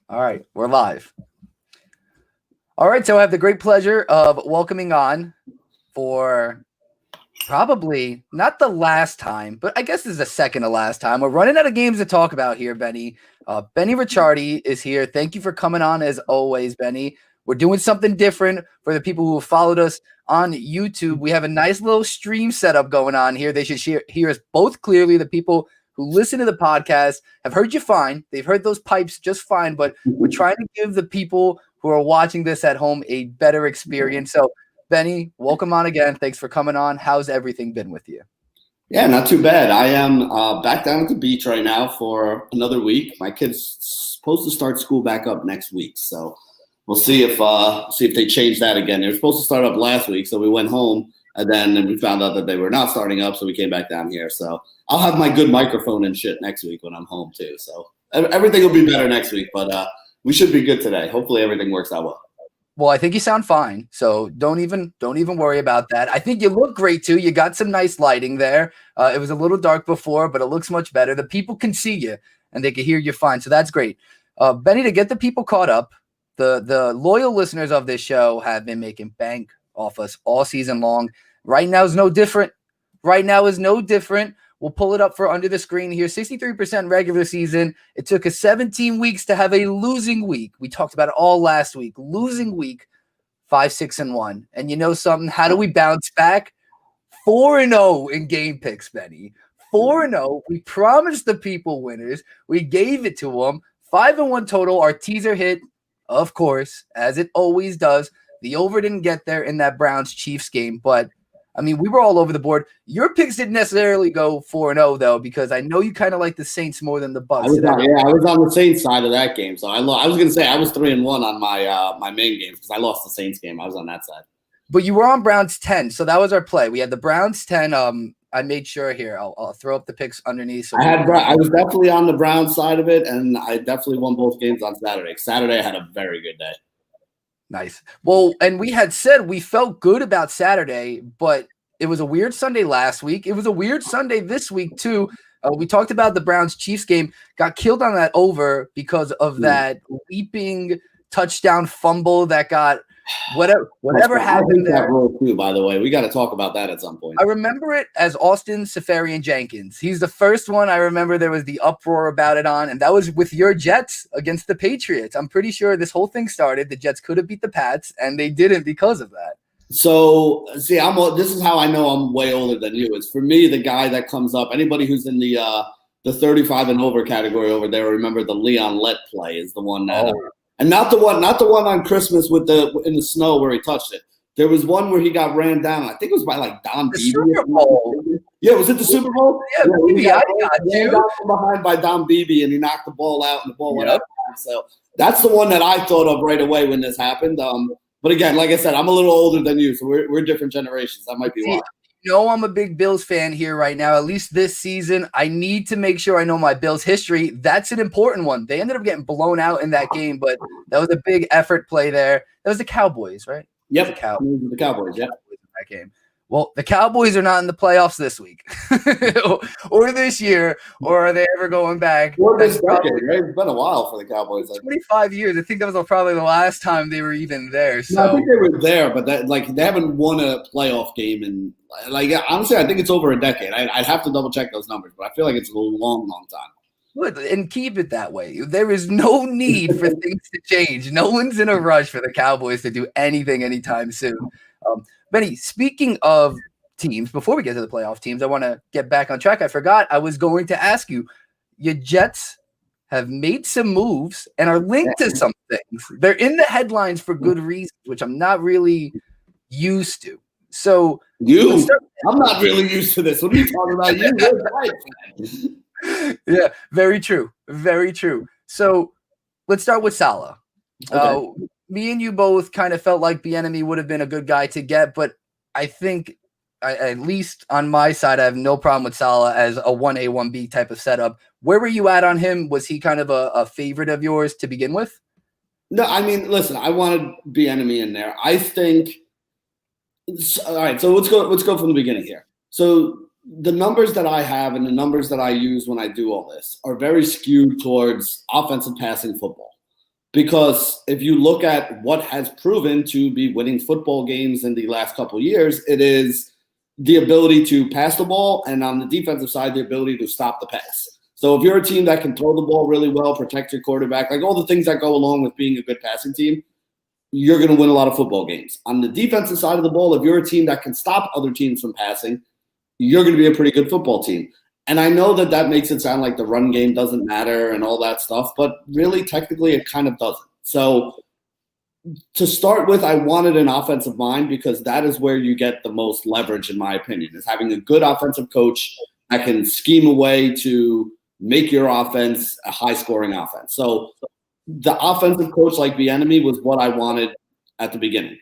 All right, we're live. All right, so I have the great pleasure of welcoming on for probably not the last time, but I guess this is the second to last time. We're running out of games to talk about here, Benny. Benny Ricciardi is here. Thank you for coming on as always, Benny. We're doing something different for the people who have followed us on YouTube. We have a nice little stream setup going on here. They should hear us both clearly. The people who listen to the podcast have heard you fine. They've heard those pipes just fine, but we're trying to give the people who are watching this at home a better experience. So, Benny, welcome on again. Thanks for coming on. How's everything been with you? Yeah, not too bad. I am back down at the beach right now for another week. My kid's supposed to start school back up next week, so we'll see if they change that again. They were supposed to start up last week, so we went home, and then we found out that they were not starting up, so we came back down here. So I'll have my good microphone and shit next week when I'm home too. So everything will be better next week, but we should be good today. Hopefully everything works out well. Well, I think you sound fine, so don't even worry about that. I think you look great too. You got some nice lighting there. It was a little dark before, but it looks much better. The people can see you and they can hear you fine, so that's great. Benny, to get the people caught up, the loyal listeners of this show have been making bank off us all season long. Right now is no different. We'll pull it up for under the screen here. 63% regular season. It took us 17 weeks to have a losing week. We talked about it all last week. Losing week, 5-6-1. And you know something? How do we bounce back? 4-0 in game picks, Benny. 4-0. We promised the people winners. We gave it to them. 5-1 total. Our teaser hit, of course, as it always does. The over didn't get there in that Browns-Chiefs game, but I mean, we were all over the board. Your picks didn't necessarily go 4-0 though, because I know you kind of like the Saints more than the Bucs. I was on the Saints side of that game, so I was going to say I was 3-1 on my main games because I lost the Saints game. I was on that side. But you were on Browns 10, so that was our play. We had the Browns 10. I made sure here. I'll throw up the picks underneath. So I was definitely on the Browns side of it, and I definitely won both games on Saturday. Saturday I had a very good day. Nice. Well, and we had said we felt good about Saturday, but it was a weird Sunday last week. It was a weird Sunday this week too. We talked about the Browns-Chiefs game. Got killed on that over because of that leaping touchdown fumble that got whatever happened there. That rule too, by the way. We got to talk about that at some point. I remember it as Austin Seferian-Jenkins. He's the first one I remember there was the uproar about it on, and that was with your Jets against the Patriots. I'm pretty sure this whole thing started. The Jets could have beat the Pats, and they didn't because of that. So, see, this is how I know I'm way older than you. It's for me, the guy that comes up, anybody who's in the 35 and over category over there, remember the Leon Lett play is the one that and not the one on Christmas in the snow where he touched it. There was one where he got ran down. I think it was by like Don Beebe. Super Bowl. Yeah, was it the Super Bowl? Yeah, I got you. From behind by Don Beebe, and he knocked the ball out, and the ball went up. So that's the one that I thought of right away when this happened. But again, like I said, I'm a little older than you, so we're different generations. That might be why. You know, I'm a big Bills fan here right now, at least this season. I need to make sure I know my Bills history. That's an important one. They ended up getting blown out in that game, but that was a big effort play there. That was the Cowboys, right? Yep, the Cowboys, yeah. That game. Well, the Cowboys are not in the playoffs this week or this year, or are they ever going back? Or this decade, right? It's been a while for the Cowboys. 25 years. I think that was probably the last time they were even there. So no, I think they were there, but they haven't won a playoff game in honestly, I think it's over a decade. I'd have to double check those numbers, but I feel like it's a long time. Good, and keep it that way. There is no need for things to change. No one's in a rush for the Cowboys to do anything anytime soon. Benny, speaking of teams, before we get to the playoff teams, I want to get back on track. I forgot I was going to ask you, your Jets have made some moves and are linked to some things. They're in the headlines for good reasons, which I'm not really used to. So I'm not really used to this. What are you talking about? Yeah, very true. Very true. So let's start with Salah. Okay. Me and you both kind of felt like Bieniemy would have been a good guy to get, but I think at least on my side, I have no problem with Salah as a 1A, 1B type of setup. Where were you at on him? Was he kind of a favorite of yours to begin with? No, I mean, listen, I wanted Bieniemy in there. I think – all right, so let's go from the beginning here. So the numbers that I have and the numbers that I use when I do all this are very skewed towards offensive passing football. Because if you look at what has proven to be winning football games in the last couple of years, it is the ability to pass the ball, and on the defensive side, the ability to stop the pass. So if you're a team that can throw the ball really well, protect your quarterback, like all the things that go along with being a good passing team, you're going to win a lot of football games. On the defensive side of the ball, if you're a team that can stop other teams from passing, you're going to be a pretty good football team. And I know that that makes it sound like the run game doesn't matter and all that stuff, but really, technically, it kind of doesn't. So to start with, I wanted an offensive mind because that is where you get the most leverage, in my opinion, is having a good offensive coach that can scheme a way to make your offense a high-scoring offense. So the offensive coach like Bieniemy was what I wanted at the beginning.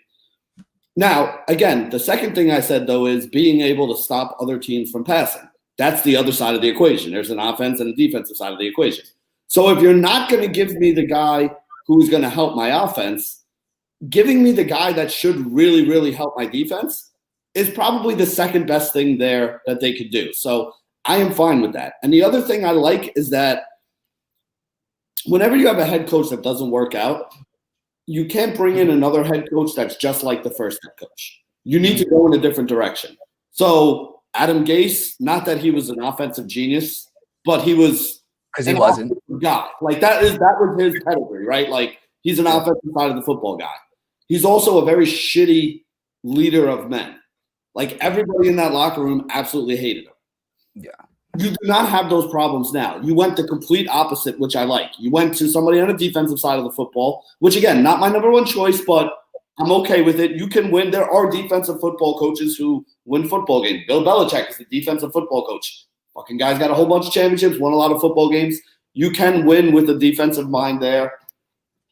Now, again, the second thing I said, though, is being able to stop other teams from passing. That's the other side of the equation. There's an offense and a defensive side of the equation. So if you're not going to give me the guy who's going to help my offense, giving me the guy that should really, really help my defense is probably the second best thing there that they could do. So I am fine with that. And the other thing I like is that whenever you have a head coach that doesn't work out, you can't bring in another head coach that's just like the first head coach. You need to go in a different direction. So Adam Gase, not that he was an offensive genius, but he was because he wasn't guy. Like that was his pedigree, right? Like he's an offensive side of the football guy. He's also a very shitty leader of men. Like everybody in that locker room absolutely hated him. Yeah. You do not have those problems now. You went the complete opposite, which I like. You went to somebody on the defensive side of the football, which again, not my number one choice, but I'm okay with it. You can win. There are defensive football coaches who win football games. Bill Belichick is the defensive football coach. Fucking guy's got a whole bunch of championships, won a lot of football games. You can win with a defensive mind there.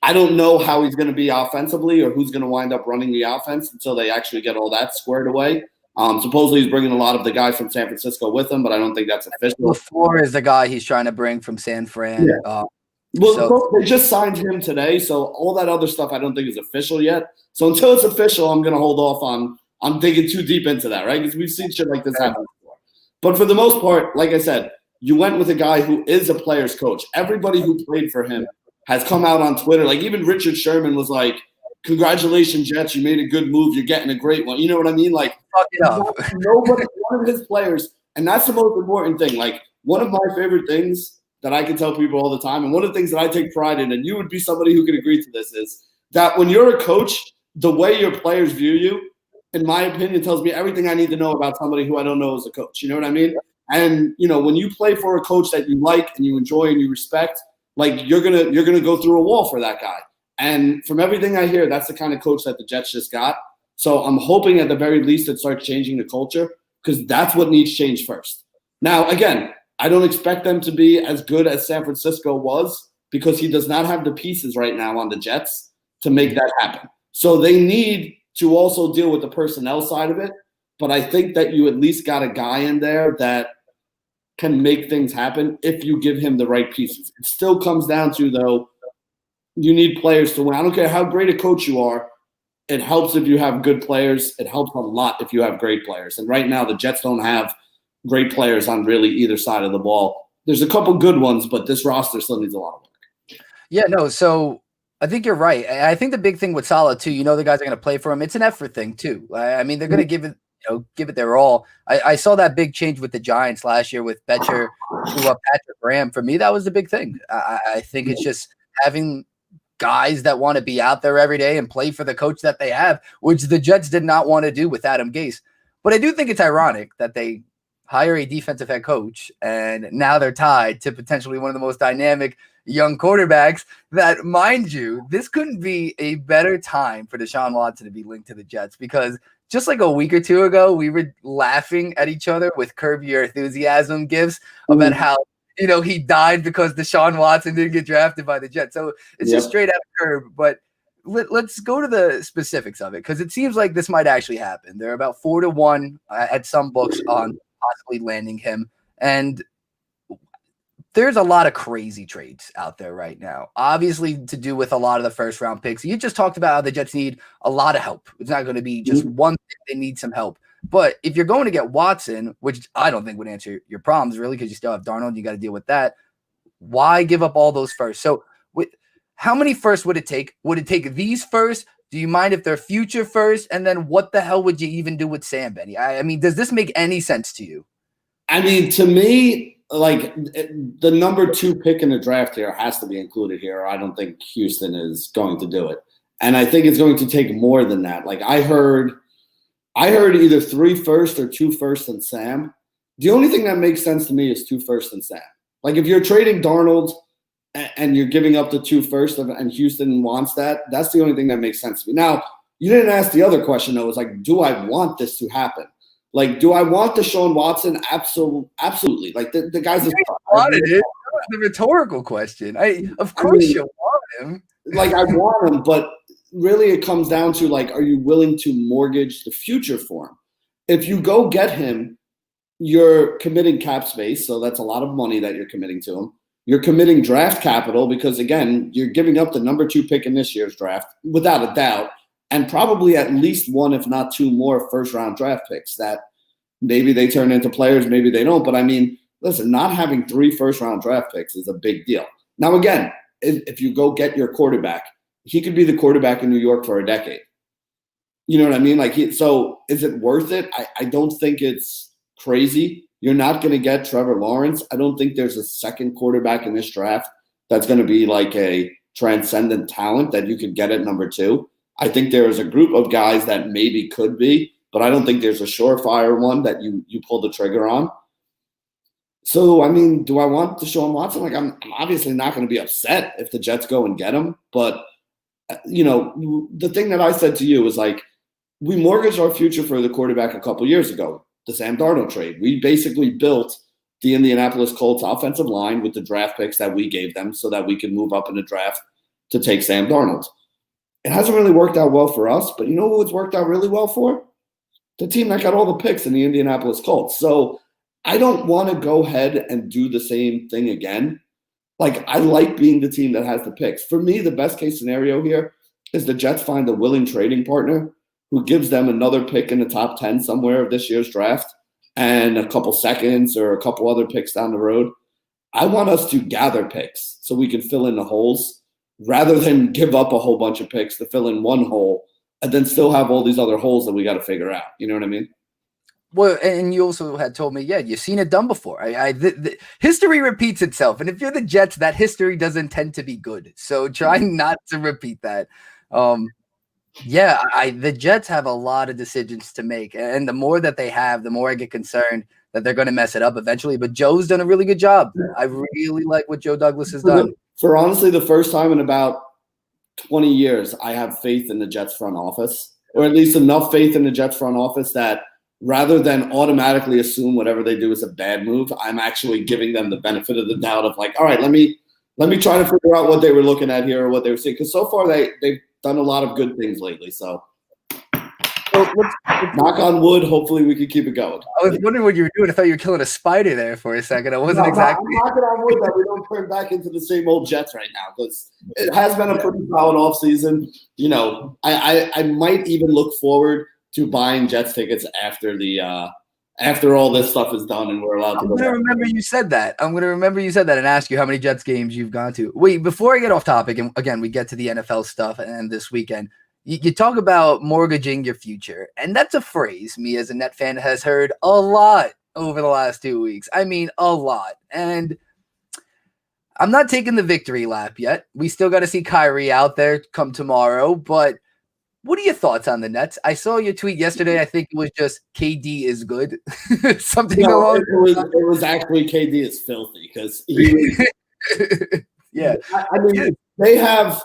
I don't know how he's going to be offensively or who's going to wind up running the offense until they actually get all that squared away. Supposedly he's bringing a lot of the guys from San Francisco with him, but I don't think that's official. LaFleur is the guy he's trying to bring from San Fran. Yeah. They just signed him today, so all that other stuff I don't think is official yet. So until it's official, I'm going to hold off on digging too deep into that, right? Because we've seen shit like this happen before. But for the most part, like I said, you went with a guy who is a player's coach. Everybody who played for him has come out on Twitter. Like even Richard Sherman was like, "Congratulations, Jets! You made a good move. You're getting a great one." You know what I mean? Like nobody, one of his players, and that's the most important thing. Like one of my favorite things that I can tell people all the time, and one of the things that I take pride in, and you would be somebody who can agree to this, is that when you're a coach, the way your players view you, in my opinion, tells me everything I need to know about somebody who I don't know as a coach. You know what I mean? And when you play for a coach that you like and you enjoy and you respect, like you're gonna go through a wall for that guy. And from everything I hear, that's the kind of coach that the Jets just got. So I'm hoping at the very least it starts changing the culture because that's what needs change first. Now, again, I don't expect them to be as good as San Francisco was because he does not have the pieces right now on the Jets to make that happen. So they need to also deal with the personnel side of it. But I think that you at least got a guy in there that can make things happen if you give him the right pieces. It still comes down to, though, you need players to win. I don't care how great a coach you are. It helps if you have good players. It helps a lot if you have great players. And right now the Jets don't have great players on really either side of the ball. There's a couple good ones, but this roster still needs a lot of work. Yeah, no, so I think you're right. I think the big thing with Salah, too, the guys are going to play for him. It's an effort thing, too. I mean, they're going to give it their all. I saw that big change with the Giants last year with Betcher to Patrick Graham. For me, that was the big thing. I think it's just having guys that want to be out there every day and play for the coach that they have, which the Jets did not want to do with Adam Gase. But I do think it's ironic that they hire a defensive head coach, and now they're tied to potentially one of the most dynamic young quarterbacks that, mind you, this couldn't be a better time for Deshaun Watson to be linked to the Jets because just like a week or two ago, we were laughing at each other with Curb Your Enthusiasm gifs about how, he died because Deshaun Watson didn't get drafted by the Jets. So it's just straight out of Curb. But let's go to the specifics of it because it seems like this might actually happen. They're about 4-1 at some books on possibly landing him. And there's a lot of crazy trades out there right now, obviously to do with a lot of the first round picks. You just talked about how the Jets need a lot of help. It's not going to be just one thing. They need some help. But if you're going to get Watson, which I don't think would answer your problems really because you still have Darnold, you got to deal with that. Why give up all those first? So how many firsts would it take? Would it take these first? Do you mind if they're future first? And then what the hell would you even do with Sam, Benny? I mean, does this make any sense to you? I mean, to me, like the number 2 pick in the draft here has to be included here. I don't think Houston is going to do it. And I think it's going to take more than that. Like I heard either 3 firsts or 2 firsts and Sam. The only thing that makes sense to me is 2 firsts and Sam. Like if you're trading Darnold and you're giving up the 2 firsts and Houston wants that, that's the only thing that makes sense to me. Now, you didn't ask the other question though. It's like, do I want this to happen? Like, do I want Deshaun Watson? Absolutely. Like the guy's wanted it. That was the rhetorical question. Of course you want him. Like I want him, but really it comes down to like, are you willing to mortgage the future for him? If you go get him, you're committing cap space, so that's a lot of money that you're committing to him. You're committing draft capital because, again, you're giving up the number 2 pick in this year's draft, without a doubt, and probably at least 1, if not 2 more first-round draft picks that maybe they turn into players, maybe they don't. But, I mean, listen, not having 3 first-round draft picks is a big deal. Now, again, if you go get your quarterback, he could be the quarterback in New York for a decade. You know what I mean? Like, so is it worth it? I don't think it's crazy. You're not going to get Trevor Lawrence. I don't think there's a second quarterback in this draft that's going to be like a transcendent talent that you could get at number 2. I think there is a group of guys that maybe could be, but I don't think there's a surefire one that you pull the trigger on. So, I mean, do I want Deshaun Watson? Like, I'm obviously not going to be upset if the Jets go and get him. But, you know, the thing that I said to you was like, we mortgaged our future for the quarterback a couple years ago. The Sam Darnold trade. We basically built the Indianapolis Colts offensive line with the draft picks that we gave them so that we could move up in the draft to take Sam Darnold. It hasn't really worked out well for us, but you know who it's worked out really well for? The team that got all the picks in the Indianapolis Colts. So I don't want to go ahead and do the same thing again. Like, I like being the team that has the picks. For me, the best case scenario here is the Jets find a willing trading partner who gives them another pick in the top 10 somewhere of this year's draft and a couple seconds or a couple other picks down the road. I want us to gather picks so we can fill in the holes rather than give up a whole bunch of picks to fill in one hole and then still have all these other holes that we got to figure out. You know what I mean? Well, and you also had told me, yeah, you've seen it done before. History repeats itself. And if you're the Jets, that history doesn't tend to be good. So try not to repeat that. Yeah, the Jets have a lot of decisions to make, and the more that they have, the more I get concerned that they're going to mess it up eventually. But Joe's done a really good job. I really like what Joe Douglas has done. For honestly, the first time in about 20 years, I have faith in the Jets front office, or at least enough faith in the Jets front office that rather than automatically assume whatever they do is a bad move, I'm actually giving them the benefit of the doubt of like, all right, let me try to figure out what they were looking at here or what they were seeing. Because so far they've done a lot of good things lately. So let's knock on wood. Hopefully we can keep it going. I was wondering what you were doing. I thought you were killing a spider there for a second. I wasn't exactly. I'm knocking on wood that we don't turn back into the same old Jets right now because it has been a pretty solid offseason. You know, I might even look forward to buying Jets tickets after all this stuff is done and we're allowed to go. I'm going to remember you said that. I'm going to remember you said that and ask you how many Jets games you've gone to. Wait, before I get off topic, and again, we get to the NFL stuff and this weekend, you talk about mortgaging your future. And that's a phrase me as a Net fan has heard a lot over the last 2 weeks. I mean, a lot. And I'm not taking the victory lap yet. We still got to see Kyrie out there come tomorrow, but what are your thoughts on the Nets? I saw your tweet yesterday. I think it was just KD is good. Something along. It was actually KD is filthy because he. Yeah, I mean they have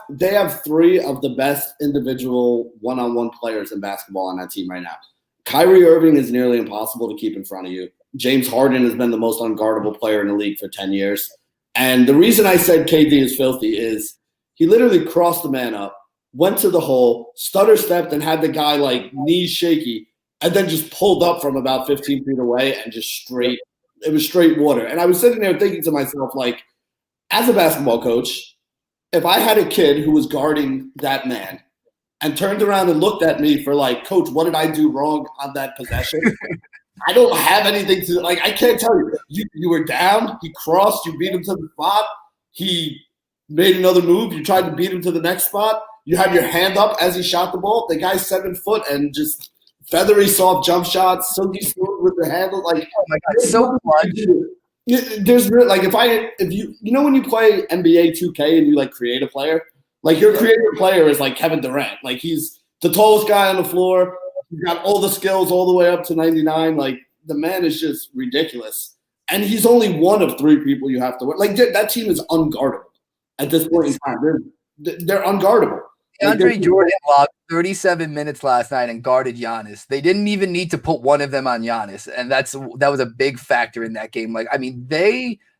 3 of the best individual one-on-one players in basketball on that team right now. Kyrie Irving is nearly impossible to keep in front of you. James Harden has been the most unguardable player in the league for 10 years. And the reason I said KD is filthy is he literally crossed the man up, went to the hole, stutter stepped and had the guy like knees shaky, and then just pulled up from about 15 feet away and just it was straight water. And I was sitting there thinking to myself, like, as a basketball coach, if I had a kid who was guarding that man and turned around and looked at me for like, coach, what did I do wrong on that possession? I don't have anything to, like, I can't tell you. You were down, he crossed, you beat him to the spot, he made another move. You tried to beat him to the next spot. You had your hand up as he shot the ball. The guy's 7 foot and just feathery, soft jump shots, silky smooth with the handle. Like, oh my God, so clutch. There's like if you when you play NBA 2K and you like create a player, like your creative player is like Kevin Durant. Like he's the tallest guy on the floor. He's got all the skills all the way up to 99. Like the man is just ridiculous. And he's only one of 3 people you have to work. Like that team is unguardable at this point in time. They're unguardable. Andre Jordan logged 37 minutes last night and guarded Giannis. They didn't even need to put one of them on Giannis, and that was a big factor in that game. Like, I mean,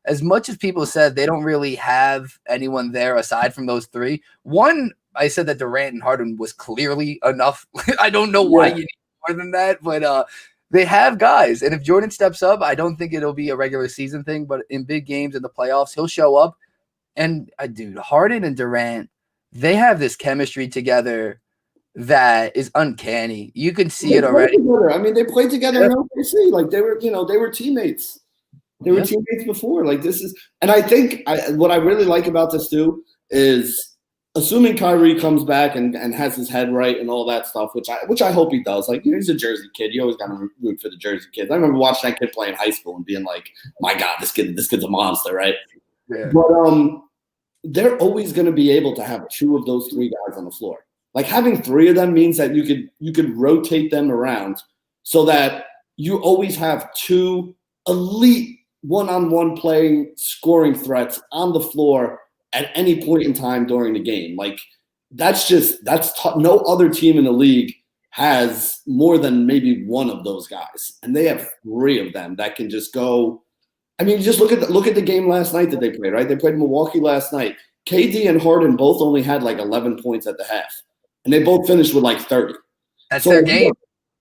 as much as people said they don't really have anyone there aside from those 3. One, I said that Durant and Harden was clearly enough. I don't know why you need more than that, but they have guys. And if Jordan steps up, I don't think it'll be a regular season thing, but in big games in the playoffs, he'll show up. And dude, Harden and Durant, they have this chemistry together that is uncanny. You can see it already. Together. I mean, they played together in OKC. Like they were teammates. They were teammates before. Like this is, and I think what I really like about this too is assuming Kyrie comes back and has his head right and all that stuff, which I hope he does. Like he's a Jersey kid. You always got to root for the Jersey kids. I remember watching that kid play in high school and being like, my God, this kid's a monster, right? Yeah. But they're always going to be able to have 2 of those 3 guys on the floor. Like having 3 of them means that you could rotate them around so that you always have 2 elite one-on-one playing scoring threats on the floor at any point in time during the game. Like no other team in the league has more than maybe 1 of those guys, and they have 3 of them that can just go. I mean, just look at the game last night that they played, right? They played Milwaukee last night. KD and Harden both only had like 11 points at the half, and they both finished with like 30. That's their game.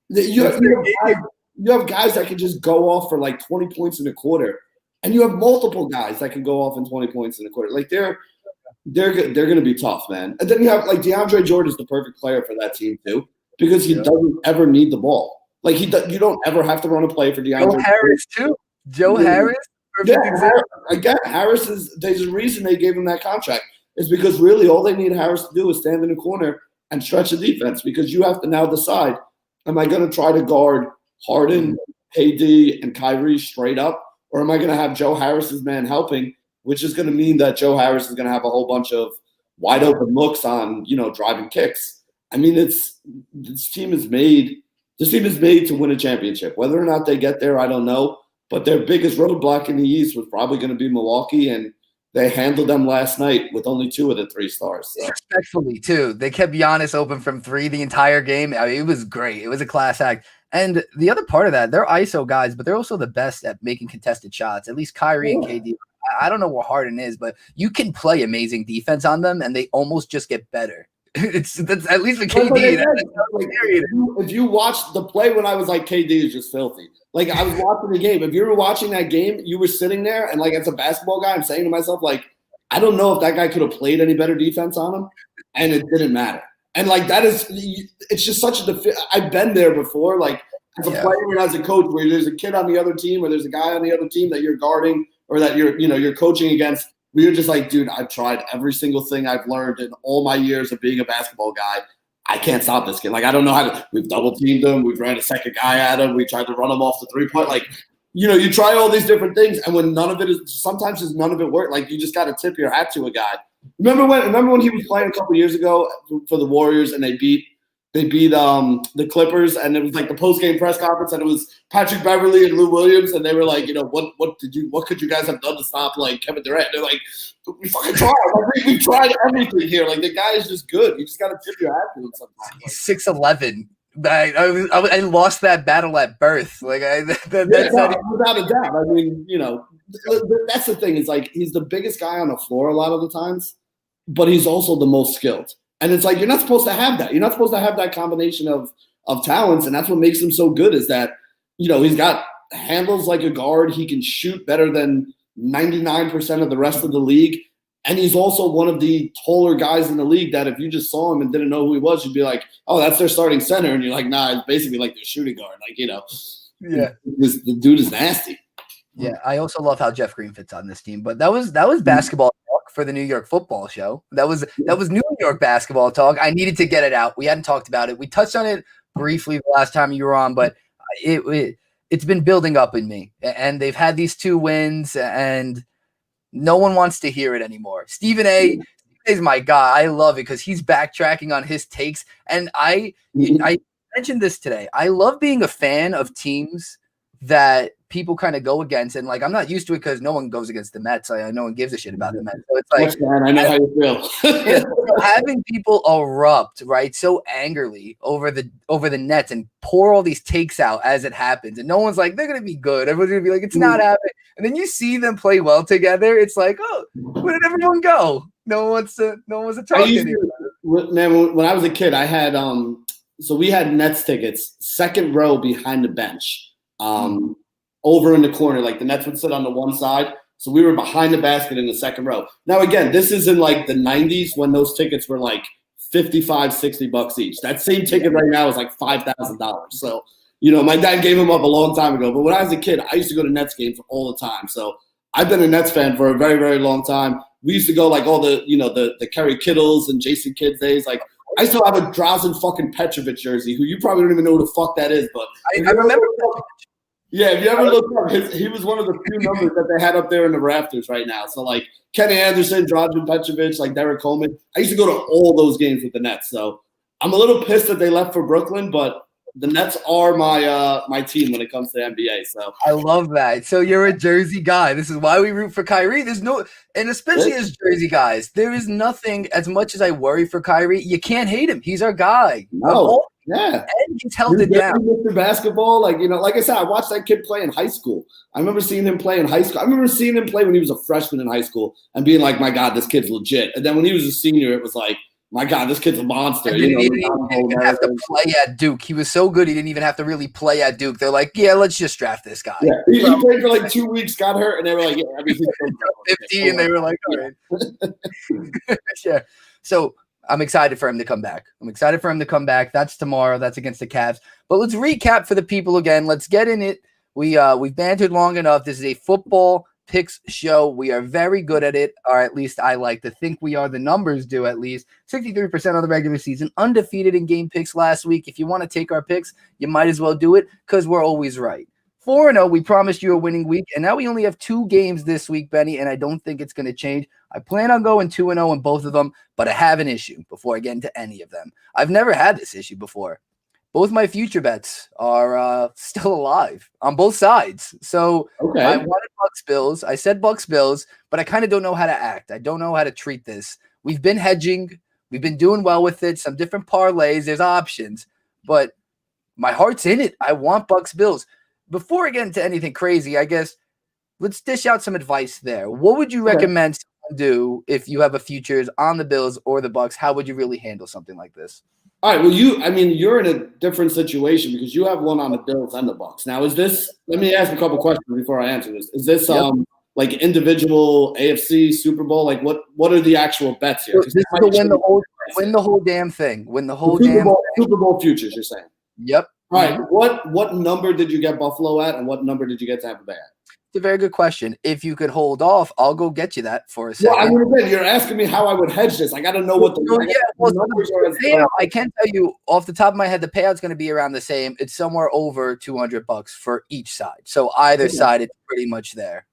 You have guys that can just go off for like 20 points in a quarter, and you have multiple guys that can go off in 20 points in a quarter. Like they're going to be tough, man. And then you have like DeAndre Jordan is the perfect player for that team too, because he doesn't ever need the ball. Like you don't ever have to run a play for DeAndre. Joe Harris too. Joe Harris. Harris there's a reason they gave him that contract. It's because really all they need Harris to do is stand in the corner and stretch the defense, because you have to now decide, am I going to try to guard Harden, KD, and Kyrie straight up, or am I going to have Joe Harris's man helping, which is going to mean that Joe Harris is going to have a whole bunch of wide open looks on, driving kicks. I mean, this team is made to win a championship. Whether or not they get there, I don't know. But their biggest roadblock in the East was probably going to be Milwaukee, and they handled them last night with only 2 of the 3 stars. So. Respectfully, too. They kept Giannis open from 3 the entire game. I mean, it was great. It was a class act. And the other part of that, they're ISO guys, but they're also the best at making contested shots. At least Kyrie and KD. I don't know what Harden is, but you can play amazing defense on them, and they almost just get better. That's at least with KD. If you watched the play when I was like, KD is just filthy. Like I was watching the game. If you were watching that game, you were sitting there, and like as a basketball guy, I'm saying to myself, like, I don't know if that guy could have played any better defense on him, and it didn't matter. And like it's just such a I've been there before, like as a player and as a coach, where there's a kid on the other team, or there's a guy on the other team that you're guarding, or that you're coaching against. We were just like, dude, I've tried every single thing I've learned in all my years of being a basketball guy. I can't stop this kid. Like, I don't know how to – we've double-teamed him. We've ran a second guy at him. We tried to run him off the three-point. Like, you try all these different things, and when none of it is – sometimes just none of it worked. Like, you just got to tip your hat to a guy. Remember when he was playing a couple years ago for the Warriors, and they beat the Clippers, and it was like the post-game press conference, and it was Patrick Beverly and Lou Williams, and they were like, what could you guys have done to stop like Kevin Durant? And they're like, we fucking tried. Like, we tried everything here. Like the guy is just good. You just got to tip your hat to him sometimes. He's 6'11". I lost that battle at birth. Like without a doubt. I mean, that's the thing. Is like he's the biggest guy on the floor a lot of the times, but he's also the most skilled. And it's like you're not supposed to have that. You're not supposed to have that combination of talents, and that's what makes him so good. Is that he's got handles like a guard. He can shoot better than 99% of the rest of the league, and he's also one of the taller guys in the league. That if you just saw him and didn't know who he was, you'd be like, "Oh, that's their starting center," and you're like, "Nah, it's basically like their shooting guard." Like the dude is nasty. Yeah, I also love how Jeff Green fits on this team. But that was basketball talk talk for the New York football show. That was New York basketball talk. I needed to get it out. We hadn't talked about it. We touched on it briefly the last time you were on, but it's been building up in me. And they've had these 2 wins, and no one wants to hear it anymore. Stephen A. is my guy. I love it because he's backtracking on his takes. And I mentioned this today. I love being a fan of teams that people kind of go against, and like I'm not used to it because no one goes against the Mets. No one gives a shit about the Mets. So it's like I know how you feel. having people erupt right so angrily over the Nets and pour all these takes out as it happens, and no one's like they're gonna be good. Everyone's gonna be like it's not happening, and then you see them play well together. It's like where did everyone go? No one wants to talk anymore. Man, when I was a kid, I had so we had Nets tickets, second row behind the bench. Over in the corner, like the Nets would sit on the one side. So we were behind the basket in the second row. Now, again, this is in like the 90s when those tickets were like $55, $60 each. That same ticket right now is like $5,000. So, my dad gave them up a long time ago. But when I was a kid, I used to go to Nets games all the time. So I've been a Nets fan for a very, very long time. We used to go like all the, the Kerry Kittles and Jason Kidd's days. Like I still have a Drazen fucking Petrovic jersey, who you probably don't even know who the fuck that is. But I remember. Yeah, if you ever look up, he was one of the few numbers that they had up there in the rafters right now. So, like, Kenny Anderson, Drazen Petrovic, like Derek Coleman. I used to go to all those games with the Nets. So, I'm a little pissed that they left for Brooklyn, but the Nets are my team when it comes to the NBA. So I love that. So you're a Jersey guy. This is why we root for Kyrie. And especially as Jersey guys, there is nothing, as much as I worry for Kyrie, you can't hate him. He's our guy. No. Yeah, and he's held it down. Mr. Basketball, like I said, I watched that kid play in high school. I remember seeing him play in high school. I remember seeing him play when he was a freshman in high school and being like, "My God, this kid's legit." And then when he was a senior, it was like, "My God, this kid's a monster." He didn't even have to play at Duke. He was so good, he didn't even have to really play at Duke. They're like, "Yeah, let's just draft this guy." Yeah, he played for like 2 weeks, got hurt, and they were like, "Yeah, I mean, he's 50," and they were like, "All right." Yeah. So I'm excited for him to come back. That's tomorrow. That's against the Cavs. But let's recap for the people again. Let's get in it. We've bantered long enough. This is a football picks show. We are very good at it, or at least I like to think we are. The numbers do at least. 63% of the regular season, undefeated in game picks last week. If you want to take our picks, you might as well do it because we're always right. 4-0, we promised you a winning week, and now we only have 2 games this week, Benny, and I don't think it's going to change. I plan on going 2-0 in both of them, but I have an issue before I get into any of them. I've never had this issue before. Both my future bets are still alive on both sides. So okay. I wanted Bucks Bills. I said Bucks Bills, but I kind of don't know how to act. I don't know how to treat this. We've been hedging. We've been doing well with it. Some different parlays. There's options, but my heart's in it. I want Bucks Bills. Before I get into anything crazy, I guess let's dish out some advice there. What would you recommend someone do if you have a futures on the Bills or the Bucks? How would you really handle something like this? All right. Well, you're in a different situation because you have one on the Bills and the Bucks. Now, is this? Let me ask a couple questions before I answer this. Is this like individual AFC Super Bowl? Like what are the actual bets here? This is win the whole damn thing. Win the whole Super Bowl futures. You're saying? Yep. All right. What number did you get Buffalo at, and what number did you get Tampa Bay at? It's a very good question. If you could hold off, I'll go get you that for a second. Well, you're asking me how I would hedge this. I got to know what the numbers are. I can tell you off the top of my head, the payout's going to be around the same. It's somewhere over $200 for each side. So either side, it's pretty much there.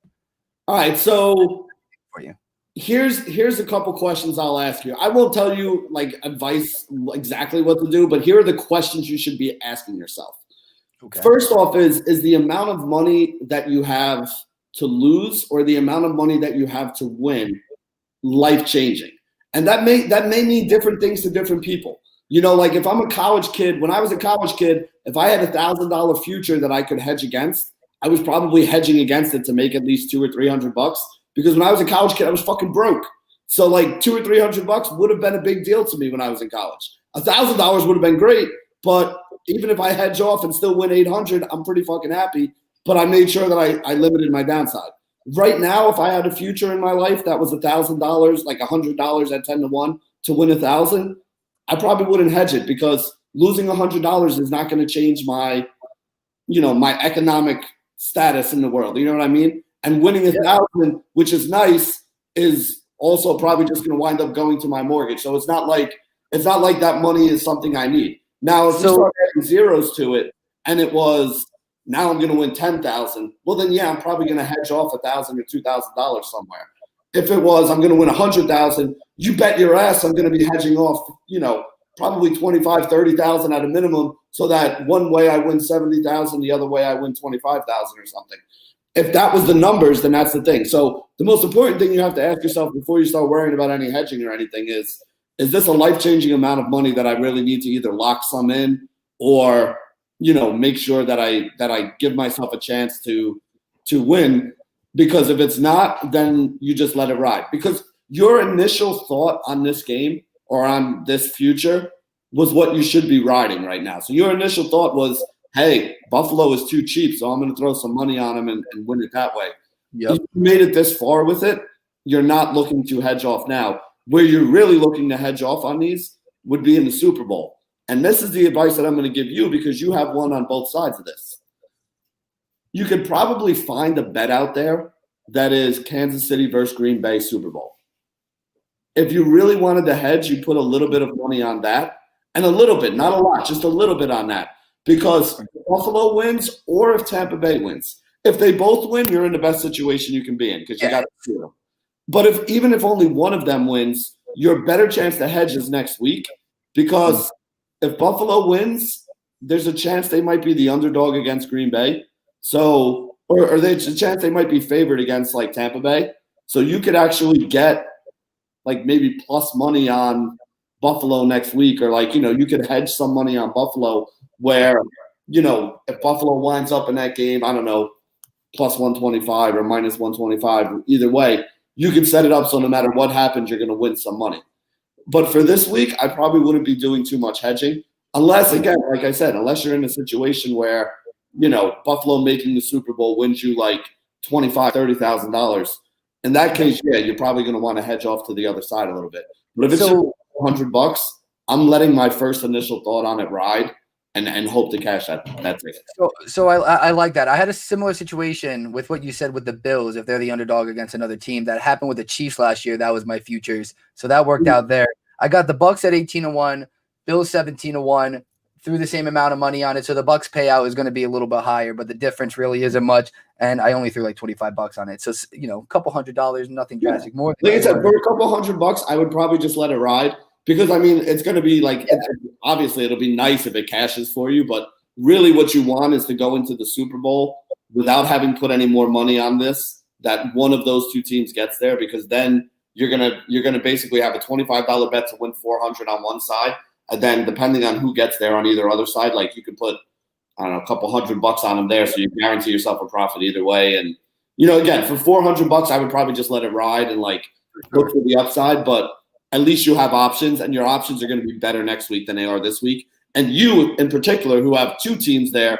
All right. So for you. Here's a couple questions I'll ask you. I won't tell you like advice exactly what to do, but here are the questions you should be asking yourself. Okay. First off is the amount of money that you have to lose or the amount of money that you have to win life-changing? And that may mean different things to different people. Like if I'm a college kid, when I was a college kid, if I had $1,000 future that I could hedge against, I was probably hedging against it to make at least $200 or $300. Because when I was a college kid, I was fucking broke. So like $200 or $300 would have been a big deal to me when I was in college. $1,000 would have been great, but even if I hedge off and still win 800, I'm pretty fucking happy. But I made sure that I limited my downside. Right now, if I had a future in my life that was $1,000, like $100 at 10-1 to win 1,000, I probably wouldn't hedge it because losing $100 is not going to change my, my economic status in the world. You know what I mean? And winning 1,000, which is nice, is also probably just going to wind up going to my mortgage. So it's not like that money is something I need. Now, if you start adding zeros to it, and it was now I'm going to win 10,000, well then yeah, I'm probably going to hedge off $1,000 or $2,000 somewhere. If it was I'm going to win 100,000, you bet your ass I'm going to be hedging off, probably 25, 30,000 at a minimum, so that one way I win 70,000, the other way I win 25,000 or something. If that was the numbers, then that's the thing. So the most important thing you have to ask yourself before you start worrying about any hedging or anything is this a life-changing amount of money that I really need to either lock some in or, make sure that I give myself a chance to win? Because if it's not, then you just let it ride. Because your initial thought on this game or on this future was what you should be riding right now. So your initial thought was, hey, Buffalo is too cheap, so I'm going to throw some money on them and win it that way. Yep. If you made it this far with it, you're not looking to hedge off now. Where you're really looking to hedge off on these would be in the Super Bowl. And this is the advice that I'm going to give you because you have one on both sides of this. You could probably find a bet out there that is Kansas City versus Green Bay Super Bowl. If you really wanted to hedge, you put a little bit of money on that. And a little bit, not a lot, just a little bit on that. Because if Buffalo wins or if Tampa Bay wins. If they both win, you're in the best situation you can be in because you got to see them. But even if only one of them wins, your better chance to hedge is next week because if Buffalo wins, there's a chance they might be the underdog against Green Bay. So, or there's a chance they might be favored against like Tampa Bay. So you could actually get like maybe plus money on Buffalo next week, or like, you could hedge some money on Buffalo where, if Buffalo winds up in that game, I don't know, plus 125 or minus 125, either way, you can set it up so no matter what happens, you're going to win some money. But for this week, I probably wouldn't be doing too much hedging unless, again, like I said, unless you're in a situation where, Buffalo making the Super Bowl wins you like $25,000, $30,000. In that case, yeah, you're probably going to want to hedge off to the other side a little bit. But if it's $100, I'm letting my first initial thought on it ride and hope to cash that ticket. So I like that. I had a similar situation with what you said with the Bills. If they're the underdog against another team, that happened with the Chiefs last year. That was my futures. So that worked out there. I got the Bucks at 18-1, Bills 17-1, threw the same amount of money on it. So the Bucks payout is going to be a little bit higher, but the difference really isn't much. And I only threw like $25 on it. So, a couple $100, nothing drastic more. Like I said, for a couple $100, I would probably just let it ride. Because, it's going to be like, obviously, it'll be nice if it cashes for you. But really what you want is to go into the Super Bowl without having put any more money on this, that one of those two teams gets there. Because then you're gonna basically have a $25 bet to win 400 on one side. And then depending on who gets there on either other side, like you could put, I don't know, a couple $100 on them there. So you guarantee yourself a profit either way. And, again, for $400, I would probably just let it ride and like look for the upside. But at least you have options, and your options are going to be better next week than they are this week. And you, in particular, who have two teams there,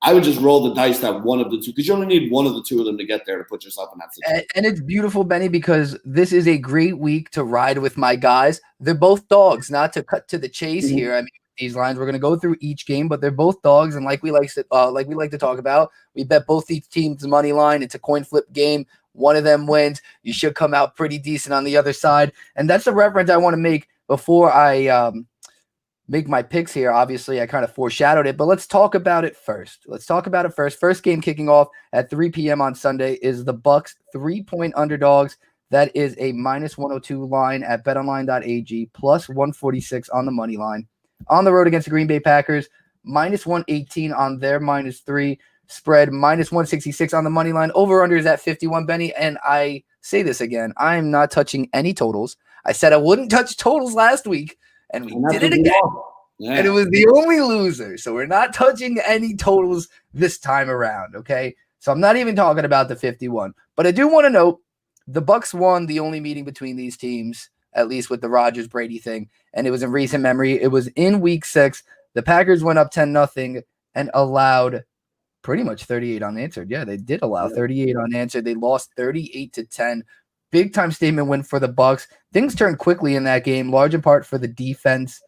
I would just roll the dice that one of the two, because you only need one of the two of them to get there to put yourself in that situation. And it's beautiful, Benny, because this is a great week to ride with my guys. They're both dogs, not to cut to the chase here. I mean, these lines, we're going to go through each game, but they're both dogs. And like we like to talk about, we bet both these teams money line. It's a coin flip game. One of them wins. You should come out pretty decent on the other side. And that's the reference I want to make before I make my picks here. Obviously, I kind of foreshadowed it, but let's talk about it first. First game kicking off at 3 p.m. on Sunday is the Bucks 3-point underdogs. That is a minus 102 line at betonline.ag, plus 146 on the money line. On the road against the Green Bay Packers, minus 118 on their minus 3. Spread minus 166 on the money line. Over-under is at 51, Benny. And I say this again, I am not touching any totals. I said I wouldn't touch totals last week, and we did it again. Yeah. And it was the only loser. So we're not touching any totals this time around, okay? So I'm not even talking about the 51. But I do want to note, the Bucks won the only meeting between these teams, at least with the Rodgers-Brady thing, and it was in recent memory. It was in Week 6. The Packers went up 10-0 and allowed pretty much 38 unanswered. Yeah, they did allow 38 unanswered. They lost 38-10. Big time statement win for the Bucks. Things turned quickly in that game, large in part for the defense.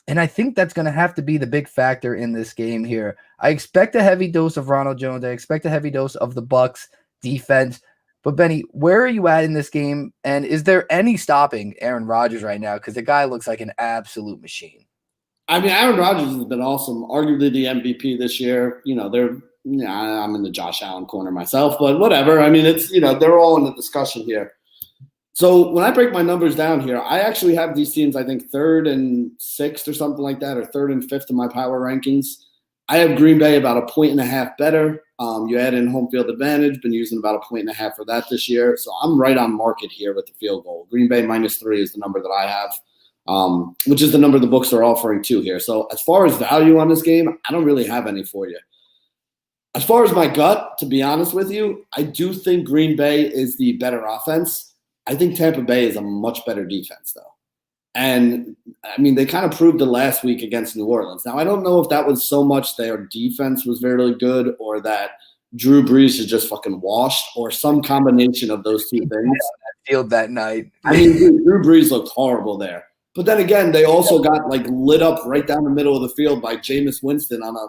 And I think that's going to have to be the big factor in this game here. I expect a heavy dose of Ronald Jones. I expect a heavy dose of the Bucks defense. But Benny, where are you at in this game? And is there any stopping Aaron Rodgers right now? Because the guy looks like an absolute machine. I mean, Aaron Rodgers has been awesome. Arguably the MVP this year. I'm in the Josh Allen corner myself, but whatever. I mean, it's they're all in the discussion here. So when I break my numbers down here, I actually have these teams, I think, 3rd and 6th or something like that, or 3rd and 5th in my power rankings. I have Green Bay about 1.5 better. You add in home field advantage, been using about 1.5 for that this year. So I'm right on market here with the field goal. Green Bay -3 is the number that I have, which is the number the books are offering too here. So as far as value on this game, I don't really have any for you. As far as my gut, to be honest with you, I do think Green Bay is the better offense. I think Tampa Bay is a much better defense, though. And, I mean, they kind of proved it last week against New Orleans. Now, I don't know if that was so much their defense was very good or that Drew Brees is just fucking washed or some combination of those two things. Field that night. I mean, Drew Brees looked horrible there. But then again, they also got, lit up right down the middle of the field by Jameis Winston on a,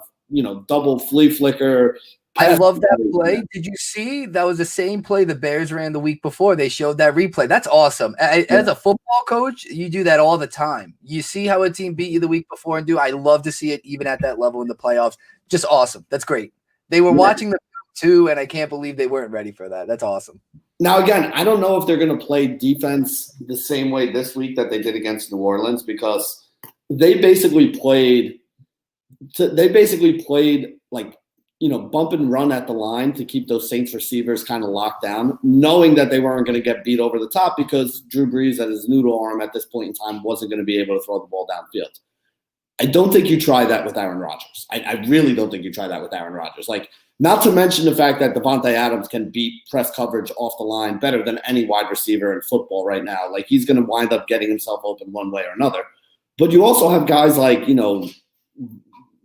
double flea flicker. I love that play. Did you see that was the same play the Bears ran the week before? They showed that replay. That's awesome. As a football coach, you do that all the time. You see how a team beat you the week before and I love to see it even at that level in the playoffs. Just awesome. That's great. They were watching the too, and I can't believe they weren't ready for that. That's awesome. Now, again, I don't know if they're going to play defense the same way this week that they did against New Orleans because they basically played bump and run at the line to keep those Saints receivers kind of locked down, knowing that they weren't going to get beat over the top because Drew Brees at his noodle arm at this point in time wasn't going to be able to throw the ball downfield. I don't think you try that with Aaron Rodgers. I really don't think you try that with Aaron Rodgers. Not to mention the fact that Devontae Adams can beat press coverage off the line better than any wide receiver in football right now. He's going to wind up getting himself open one way or another. But you also have guys like,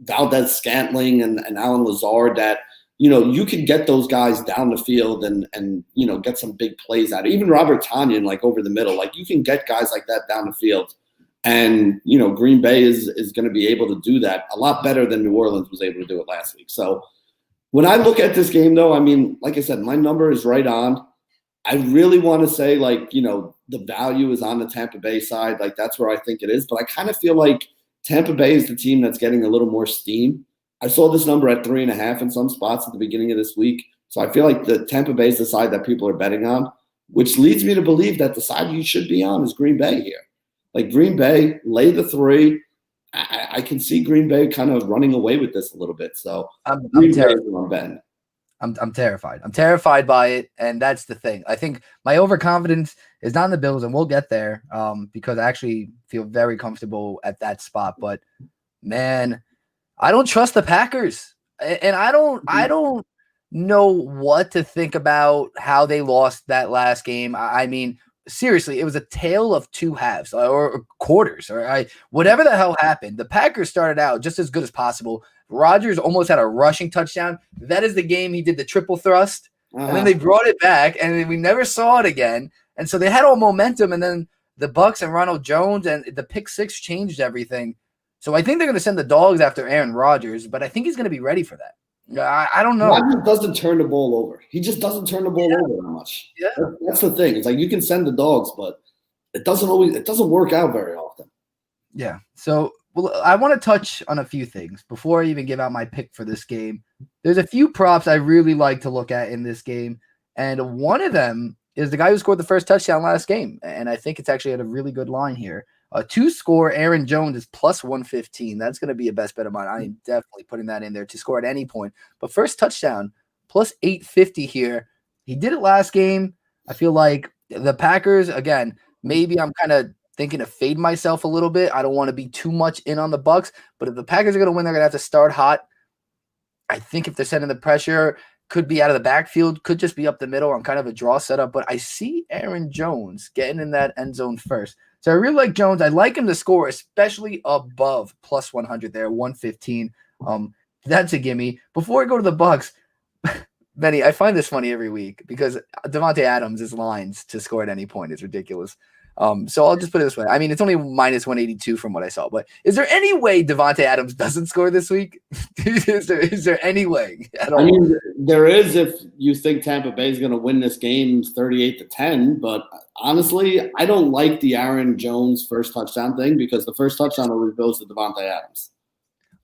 Valdez Scantling and Alan Lazard that, you can get those guys down the field and get some big plays out. Even Robert Tonyan, over the middle. You can get guys like that down the field. And, Green Bay is going to be able to do that a lot better than New Orleans was able to do it last week. So when I look at this game, though, I mean, like I said, my number is right on. I really want to say, the value is on the Tampa Bay side. That's where I think it is. But I kind of feel like Tampa Bay is the team that's getting a little more steam. I saw this number at 3.5 in some spots at the beginning of this week. So I feel like the Tampa Bay is the side that people are betting on, which leads me to believe that the side you should be on is Green Bay here. Green Bay, lay the 3. I can see Green Bay kind of running away with this a little bit. So I'm terrified. I'm terrified. I'm terrified by it, and that's the thing. I think my overconfidence is not in the Bills, and we'll get there because I actually feel very comfortable at that spot. But man, I don't trust the Packers, and I don't know what to think about how they lost that last game. I mean, seriously, it was a tale of two halves or quarters or whatever the hell happened. The Packers started out just as good as possible. Rodgers almost had a rushing touchdown. That is the game he did the triple thrust. And then they brought it back, and then we never saw it again. And so they had all momentum, and then the Bucs and Ronald Jones and the pick 6 changed everything. So I think they're going to send the dogs after Aaron Rodgers, but I think he's going to be ready for that. I don't know. Rodgers doesn't turn the ball over. He just doesn't turn the ball over that much. Yeah, that's the thing. It's you can send the dogs, but it doesn't work out very often. Yeah. So I want to touch on a few things before I even give out my pick for this game. There's a few props I really like to look at in this game, and one of them is the guy who scored the first touchdown last game, and I think it's actually at a really good line here. To score, Aaron Jones is plus 115. That's going to be a best bet of mine. I am definitely putting that in there to score at any point. But first touchdown, plus 850 here. He did it last game. I feel like the Packers, again, maybe I'm kind of thinking to fade myself a little bit. I don't want to be too much in on the Bucs. But if the Packers are going to win, they're going to have to start hot. I think if they're sending the pressure, could be out of the backfield, could just be up the middle on kind of a draw setup. But I see Aaron Jones getting in that end zone first. So I really like Jones. I like him to score, especially above plus 100 there, 115. That's a gimme. Before I go to the Bucs, Benny, I find this funny every week because Devontae Adams' lines to score at any point is ridiculous. So I'll just put it this way. I mean, it's only minus 182 from what I saw, but is there any way Devontae Adams doesn't score this week? Is there any way at all? I mean, there is if you think Tampa Bay is going to win this game 38-10, but honestly, I don't like the Aaron Jones first touchdown thing because the first touchdown always goes to Devontae Adams.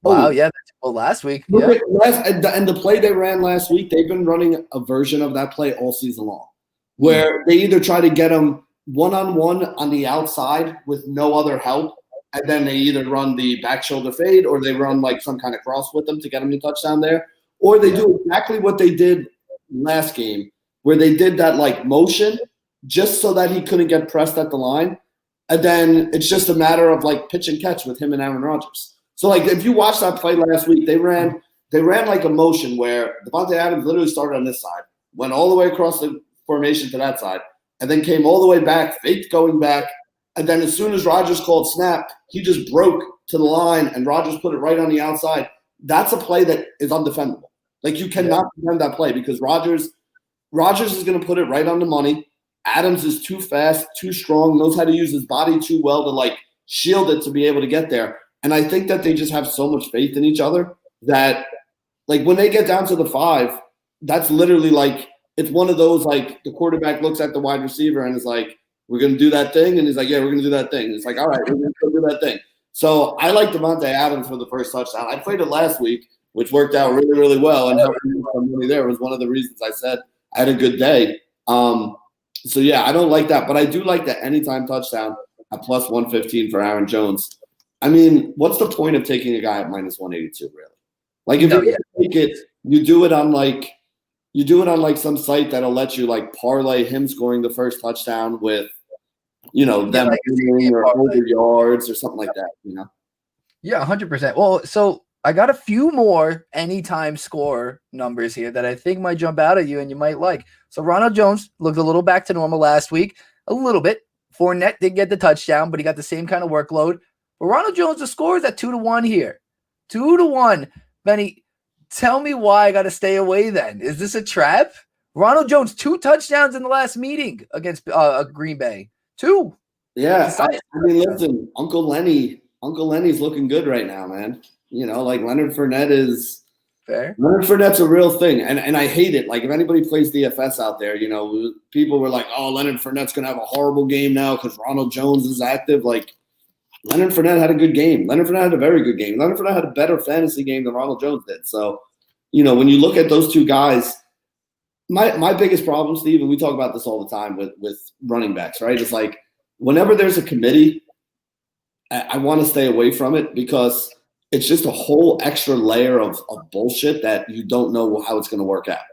Wow, yeah. Well, last week, yeah. And the play they ran last week, they've been running a version of that play all season long, where they either try to get him one-on-one on the outside with no other help, and then they either run the back shoulder fade or they run like some kind of cross with them to get him the touchdown there, or they do exactly what they did last game, where they did that like motion just so that he couldn't get pressed at the line, and then it's just a matter of like pitch and catch with him and Aaron Rodgers. So, like, if you watched that play last week, they ran like a motion where Devontae Adams literally started on this side, went all the way across the formation to that side, and then came all the way back, faked going back, and then as soon as Rodgers called snap, he just broke to the line, and Rodgers put it right on the outside. That's a play that is undefendable. Like, you cannot defend that play because Rodgers is going to put it right on the money. Adams is too fast, too strong, knows how to use his body too well to, like, shield it to be able to get there. And I think that they just have so much faith in each other that, like, when they get down to the 5, that's literally like it's one of those, like, the quarterback looks at the wide receiver and is like, we're going to do that thing. And he's like, yeah, we're going to do that thing. And it's like, all right, we're going to do that thing. So I like Devontae Adams for the first touchdown. I played it last week, which worked out really, really well. And helping me some money there was one of the reasons I said I had a good day. So, yeah, I don't like that. But I do like the anytime touchdown at plus 115 for Aaron Jones. I mean, what's the point of taking a guy at minus 182, really? Like, if you take it, you do it on like some site that'll let you like parlay him scoring the first touchdown with, them like or over yards or something like that, Yeah, 100%. Well, so I got a few more anytime score numbers here that I think might jump out at you and you might like. So Ronald Jones looked a little back to normal last week, a little bit. Fournette did get the touchdown, but he got the same kind of workload. But Ronald Jones, the score is at 2-1 here. 2-1. Benny, tell me why I got to stay away then. Is this a trap? Ronald Jones, 2 touchdowns in the last meeting against Green Bay. 2. Yeah. I mean, listen, Uncle Lenny's looking good right now, man. Like Leonard Fournette is fair. Leonard Fournette's a real thing. And I hate it. Like, if anybody plays DFS out there, people were like, oh, Leonard Fournette's going to have a horrible game now because Ronald Jones is active. Like, Leonard Fournette had a good game. Leonard Fournette had a very good game. Leonard Fournette had a better fantasy game than Ronald Jones did. So, when you look at those two guys, my biggest problem, Steve, and we talk about this all the time with running backs, right? It's like whenever there's a committee, I want to stay away from it because it's just a whole extra layer of bullshit that you don't know how it's going to work out.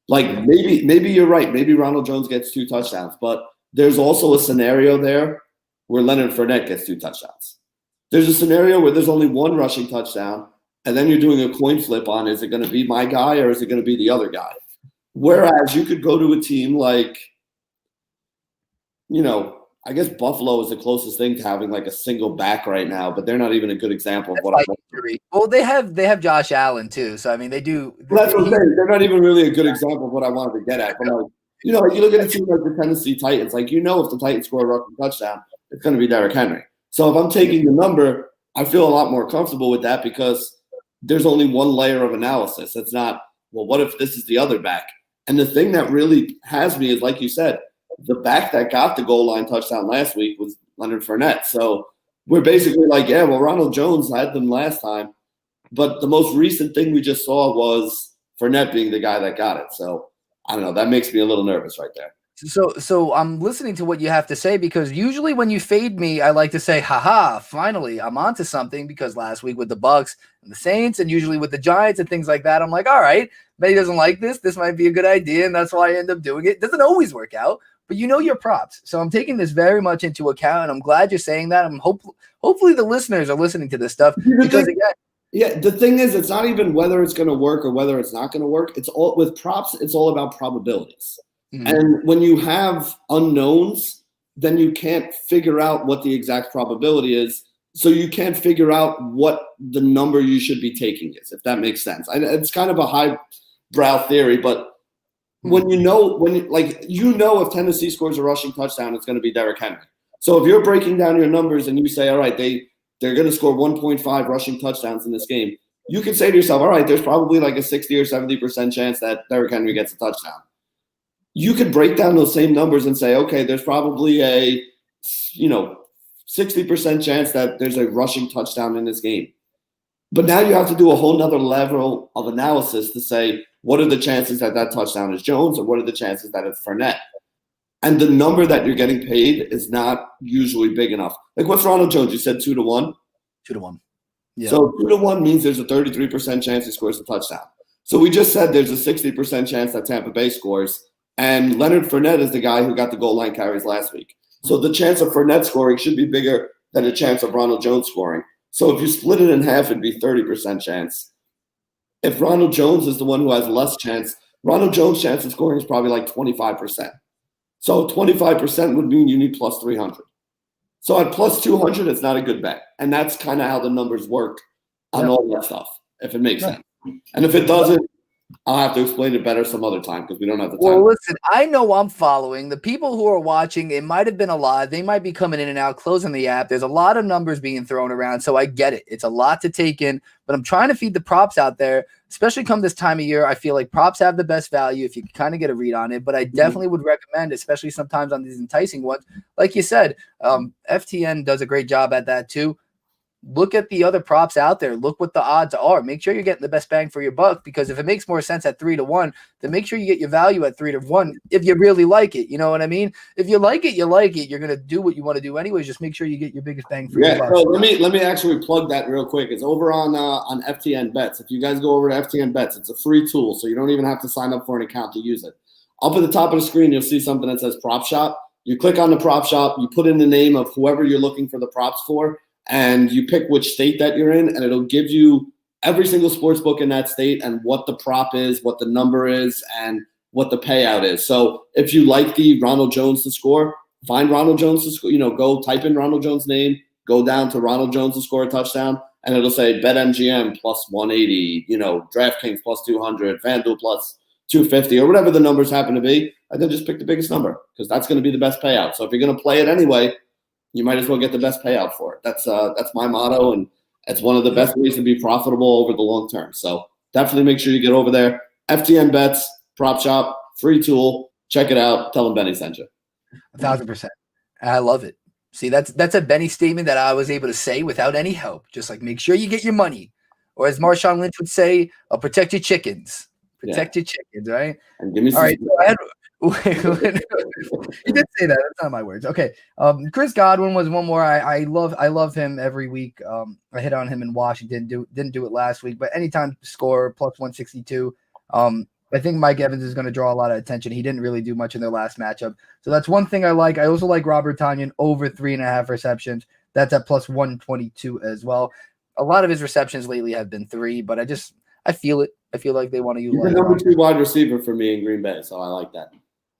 Like maybe you're right. Maybe Ronald Jones gets 2 touchdowns, but there's also a scenario there where Leonard Fournette gets 2 touchdowns. There's a scenario where there's only 1 rushing touchdown, and then you're doing a coin flip on, is it going to be my guy or is it going to be the other guy? Whereas you could go to a team like, I guess Buffalo is the closest thing to having like a single back right now, but they're not even a good example of what I'm looking for. Well, they have Josh Allen too, so I mean they do. Well, that's what I'm saying. They're not even really a good example of what I wanted to get at. But like, like you look at a team like the Tennessee Titans, like if the Titans score a rushing touchdown, it's going to be Derrick Henry. So if I'm taking the number, I feel a lot more comfortable with that because there's only one layer of analysis. It's not, well, what if this is the other back? And the thing that really has me is, like you said, the back that got the goal line touchdown last week was Leonard Fournette. So we're basically like, yeah, well, Ronald Jones had them last time. But the most recent thing we just saw was Fournette being the guy that got it. So I don't know. That makes me a little nervous right there. So I'm listening to what you have to say because usually when you fade me, I like to say, haha, finally, I'm onto something because last week with the Bucks and the Saints and usually with the Giants and things like that, I'm like, all right, Betty doesn't like this. This might be a good idea. And that's why I end up doing it. It doesn't always work out, but your props. So I'm taking this very much into account and I'm glad you're saying that. Hopefully the listeners are listening to this stuff because again, yeah, the thing is, it's not even whether it's going to work or whether it's not going to work. It's all with props. It's all about probabilities. Mm-hmm. And when you have unknowns, then you can't figure out what the exact probability is. So you can't figure out what the number you should be taking is, if that makes sense. It's kind of a highbrow theory, but when if Tennessee scores a rushing touchdown, it's going to be Derrick Henry. So if you're breaking down your numbers and you say, all right, they're going to score 1.5 rushing touchdowns in this game, you can say to yourself, all right, there's probably like a 60 or 70% chance that Derrick Henry gets a touchdown. You could break down those same numbers and say, okay, there's probably a 60% chance that there's a rushing touchdown in this game. But now you have to do a whole nother level of analysis to say, what are the chances that that touchdown is Jones, or what are the chances that it's Fournette? And the number that you're getting paid is not usually big enough. Like, what's Ronald Jones? You said 2-1? 2-1. Yeah. So 2-1 means there's a 33% chance he scores a touchdown. So we just said there's a 60% chance that Tampa Bay scores. And Leonard Fournette is the guy who got the goal line carries last week. So the chance of Fournette scoring should be bigger than the chance of Ronald Jones scoring. So if you split it in half, it'd be 30% chance. If Ronald Jones is the one who has less chance, Ronald Jones' chance of scoring is probably like 25%. So 25% would mean you need plus 300. So at plus 200, it's not a good bet. And that's kind of how the numbers work on all that stuff, if it makes sense. And if it doesn't, I'll have to explain it better some other time because we don't have the time. Well, listen, I know I'm following. The people who are watching, it might have been a lot. They might be coming in and out, closing the app. There's a lot of numbers being thrown around, so I get it. It's a lot to take in, but I'm trying to feed the props out there, especially come this time of year. I feel like props have the best value if you can kind of get a read on it, but I definitely would recommend, especially sometimes on these enticing ones. Like you said, FTN does a great job at that too. Look at the other props out there. Look what the odds are. Make sure you're getting the best bang for your buck, because if it makes more sense at 3-1, then make sure you get your value at 3-1 if you really like it. You know what I mean? If you like it, you like it. You're going to do what you want to do anyways. Just make sure you get your biggest bang for your buck. So let me actually plug that real quick. It's over on FTN Bets. If you guys go over to FTN Bets, it's a free tool, so you don't even have to sign up for an account to use it. Up at the top of the screen, you'll see something that says Prop Shop. You click on the Prop Shop. You put in the name of whoever you're looking for the props for, and you pick which state that you're in, and it'll give you every single sports book in that state and what the prop is, what the number is, and what the payout is. So if you like the Ronald Jones to score, find Ronald Jones to score. Go type in Ronald Jones' name, go down to Ronald Jones to score a touchdown, and it'll say BetMGM plus 180, DraftKings plus 200, FanDuel plus 250, or whatever the numbers happen to be, and then just pick the biggest number, because that's going to be the best payout. So if you're going to play it anyway, you might as well get the best payout for it. That's my motto, and it's one of the best ways to be profitable over the long term. So definitely make sure you get over there. FTN Bets, Prop Shop, free tool. Check it out. Tell them Benny sent you. 1,000%. I love it. See, that's a Benny statement that I was able to say without any help. Just like, make sure you get your money. Or as Marshawn Lynch would say, protect your chickens. Protect your chickens, right? And give me some. All right. He did say that. That's not my words. Okay. Chris Godwin was one more. I love him every week. I hit on him in Washington. Didn't do it last week, but anytime score plus 162. I think Mike Evans is going to draw a lot of attention. He didn't really do much in their last matchup. So that's one thing I like. I also like Robert Tonyan over 3.5 receptions. That's at plus 122 as well. A lot of his receptions lately have been 3, but I feel it. I feel like they want to utilize. He's the number 2 wide receiver for me in Green Bay, so I like that.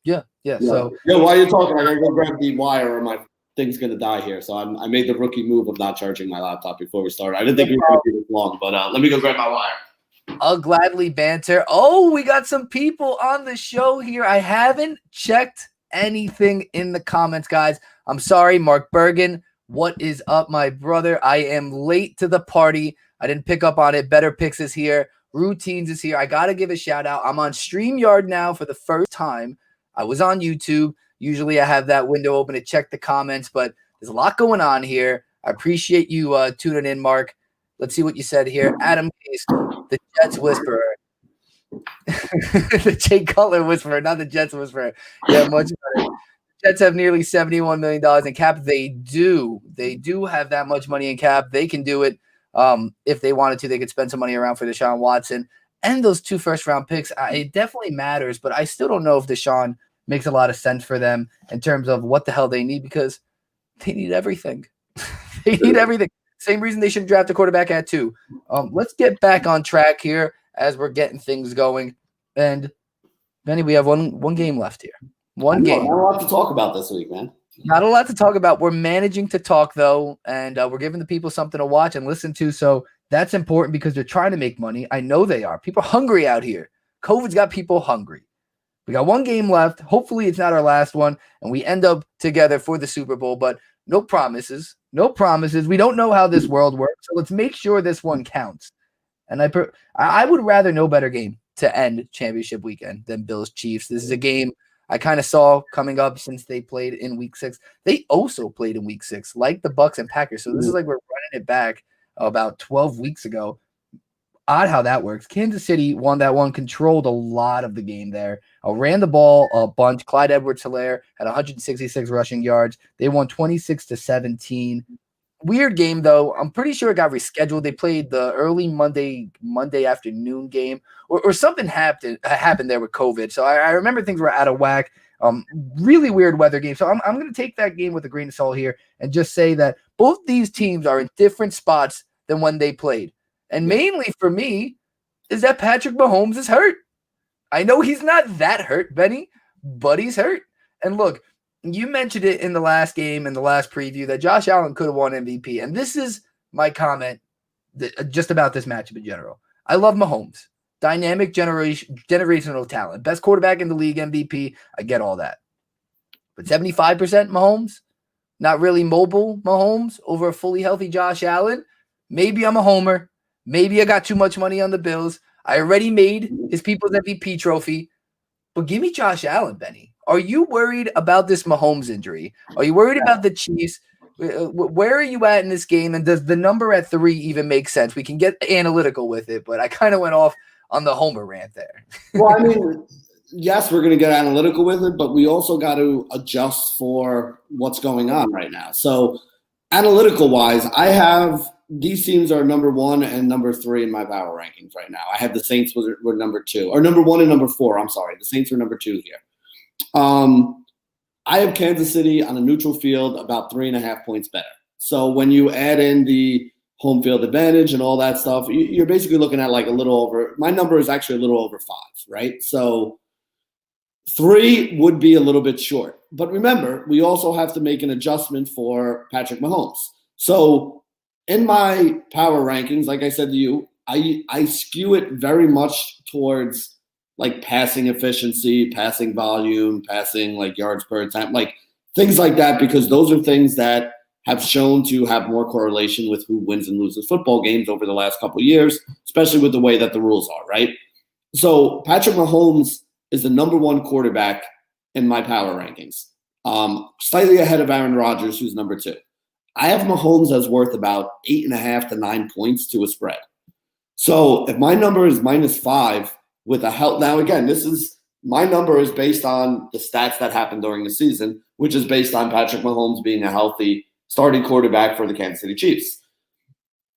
Yeah. So while you're talking, I gotta go grab the wire, or my thing's gonna die here. So I made the rookie move of not charging my laptop before we started. I didn't think we were gonna be this long, but let me go grab my wire. I'll gladly banter. Oh, we got some people on the show here. I haven't checked anything in the comments, guys. I'm sorry, Mark Bergen. What is up, my brother? I am late to the party. I didn't pick up on it. Better Picks is here. Routines is here. I got to give a shout out. I'm on StreamYard now for the first time. I was on YouTube. Usually I have that window open to check the comments, but there's a lot going on here. I appreciate you tuning in, Mark. Let's see what you said here. Adam Case, the Jets Whisperer. The Jay Cutler Whisperer, not the Jets Whisperer. Yeah, much better. Jets have nearly $71 million in cap. They do have that much money in cap. They can do it. If they wanted to, they could spend some money around for Deshaun Watson and those 2 first-round picks. It definitely matters, but I still don't know if Deshaun makes a lot of sense for them in terms of what the hell they need, because they need everything. They need everything. Same reason they should draft a quarterback at 2. Let's get back on track here as we're getting things going. And Benny, we have one game left here. One game. Not a lot to talk about this week, man. Not a lot to talk about. We're managing to talk, though, and we're giving the people something to watch and listen to. So that's important because they're trying to make money. I know they are. People are hungry out here. COVID's got people hungry. We got one game left. Hopefully it's not our last one, and we end up together for the Super Bowl, but no promises. No promises. We don't know how this world works, so let's make sure this one counts. And I would rather no better game to end championship weekend than Bills Chiefs. This is a game I kind of saw coming up since they played in week 6. They also played in week 6, like the Bucks and Packers. So this is like we're running it back about 12 weeks ago. Odd how that works. Kansas City won that one, controlled a lot of the game there. Ran the ball a bunch. Clyde Edwards-Helaire had 166 rushing yards. They won 26-17. Weird game, though. I'm pretty sure it got rescheduled. They played the early Monday afternoon game, or something happened there with COVID. So I remember things were out of whack. Really weird weather game. So I'm going to take that game with a grain of salt here and just say that both these teams are in different spots than when they played. And mainly for me is that Patrick Mahomes is hurt. I know he's not that hurt, Benny, but he's hurt. And look, you mentioned it in the last game, in the last preview, that Josh Allen could have won MVP. And this is my comment just about this matchup in general. I love Mahomes. Dynamic generational talent. Best quarterback in the league, MVP. I get all that. But 75% Mahomes, not really mobile Mahomes over a fully healthy Josh Allen. Maybe I'm a homer. Maybe I got too much money on the Bills. I already made his people's MVP trophy. But give me Josh Allen, Benny. Are you worried about this Mahomes injury? Are you worried about the Chiefs? Where are you at in this game? And does the number at 3 even make sense? We can get analytical with it, but I kind of went off on the homer rant there. Well, I mean, yes, we're going to get analytical with it, but we also got to adjust for what's going on right now. So analytical-wise, I have – these teams are number 1 and number 3 in my power rankings right now. I have the Saints were number 2, or number 1 and number 4. I'm sorry. The Saints are number 2 here. I have Kansas City on a neutral field about 3.5 points better. So when you add in the home field advantage and all that stuff, you're basically looking at like a little over – my number is actually a little over 5, right? So 3 would be a little bit short. But remember, we also have to make an adjustment for Patrick Mahomes. So – in my power rankings, like I said to you, I skew it very much towards like passing efficiency, passing volume, passing like yards per attempt, like things like that, because those are things that have shown to have more correlation with who wins and loses football games over the last couple of years, especially with the way that the rules are, right? So Patrick Mahomes is the number 1 quarterback in my power rankings, slightly ahead of Aaron Rodgers, who's number 2. I have Mahomes as worth about 8.5 to 9 points to a spread. So if my number is -5 with a help, now again, my number is based on the stats that happened during the season, which is based on Patrick Mahomes being a healthy starting quarterback for the Kansas City Chiefs.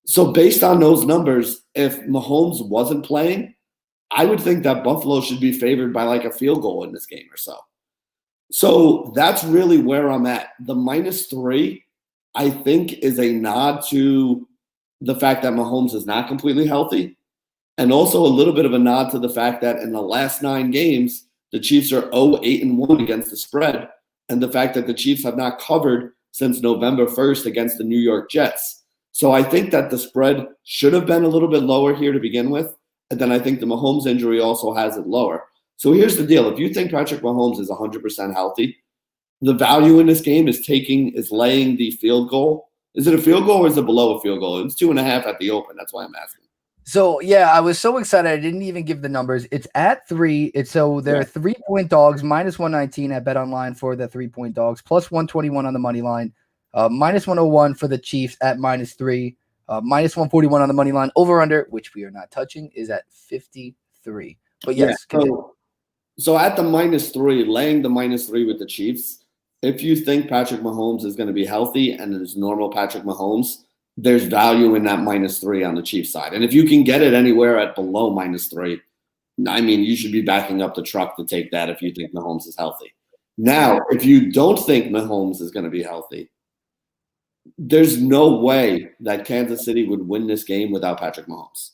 So based on those numbers, if Mahomes wasn't playing, I would think that Buffalo should be favored by like a field goal in this game or so. So that's really where I'm at. The -3, I think, is a nod to the fact that Mahomes is not completely healthy, and also a little bit of a nod to the fact that in the last 9 games, the Chiefs are 0-8-1 against the spread, and the fact that the Chiefs have not covered since November 1st against the New York Jets. So I think that the spread should have been a little bit lower here to begin with, and then I think the Mahomes injury also has it lower. So here's the deal. If you think Patrick Mahomes is 100% healthy, the value in this game is laying the field goal. Is it a field goal or is it below a field goal? It's 2.5 at the open. That's why I'm asking. So, yeah, I was so excited. I didn't even give the numbers. It's at 3. They're 3-point dogs, -119 at BetOnline for the 3-point dogs, +121 on the money line, -101 for the Chiefs at -3, -141 on the money line. Over-under, which we are not touching, is at 53. But yes, so at the -3, laying the -3 with the Chiefs, if you think Patrick Mahomes is going to be healthy and is normal Patrick Mahomes, there's value in that -3 on the Chiefs side. And if you can get it anywhere at below -3, I mean, you should be backing up the truck to take that if you think Mahomes is healthy. Now, if you don't think Mahomes is going to be healthy, there's no way that Kansas City would win this game without Patrick Mahomes.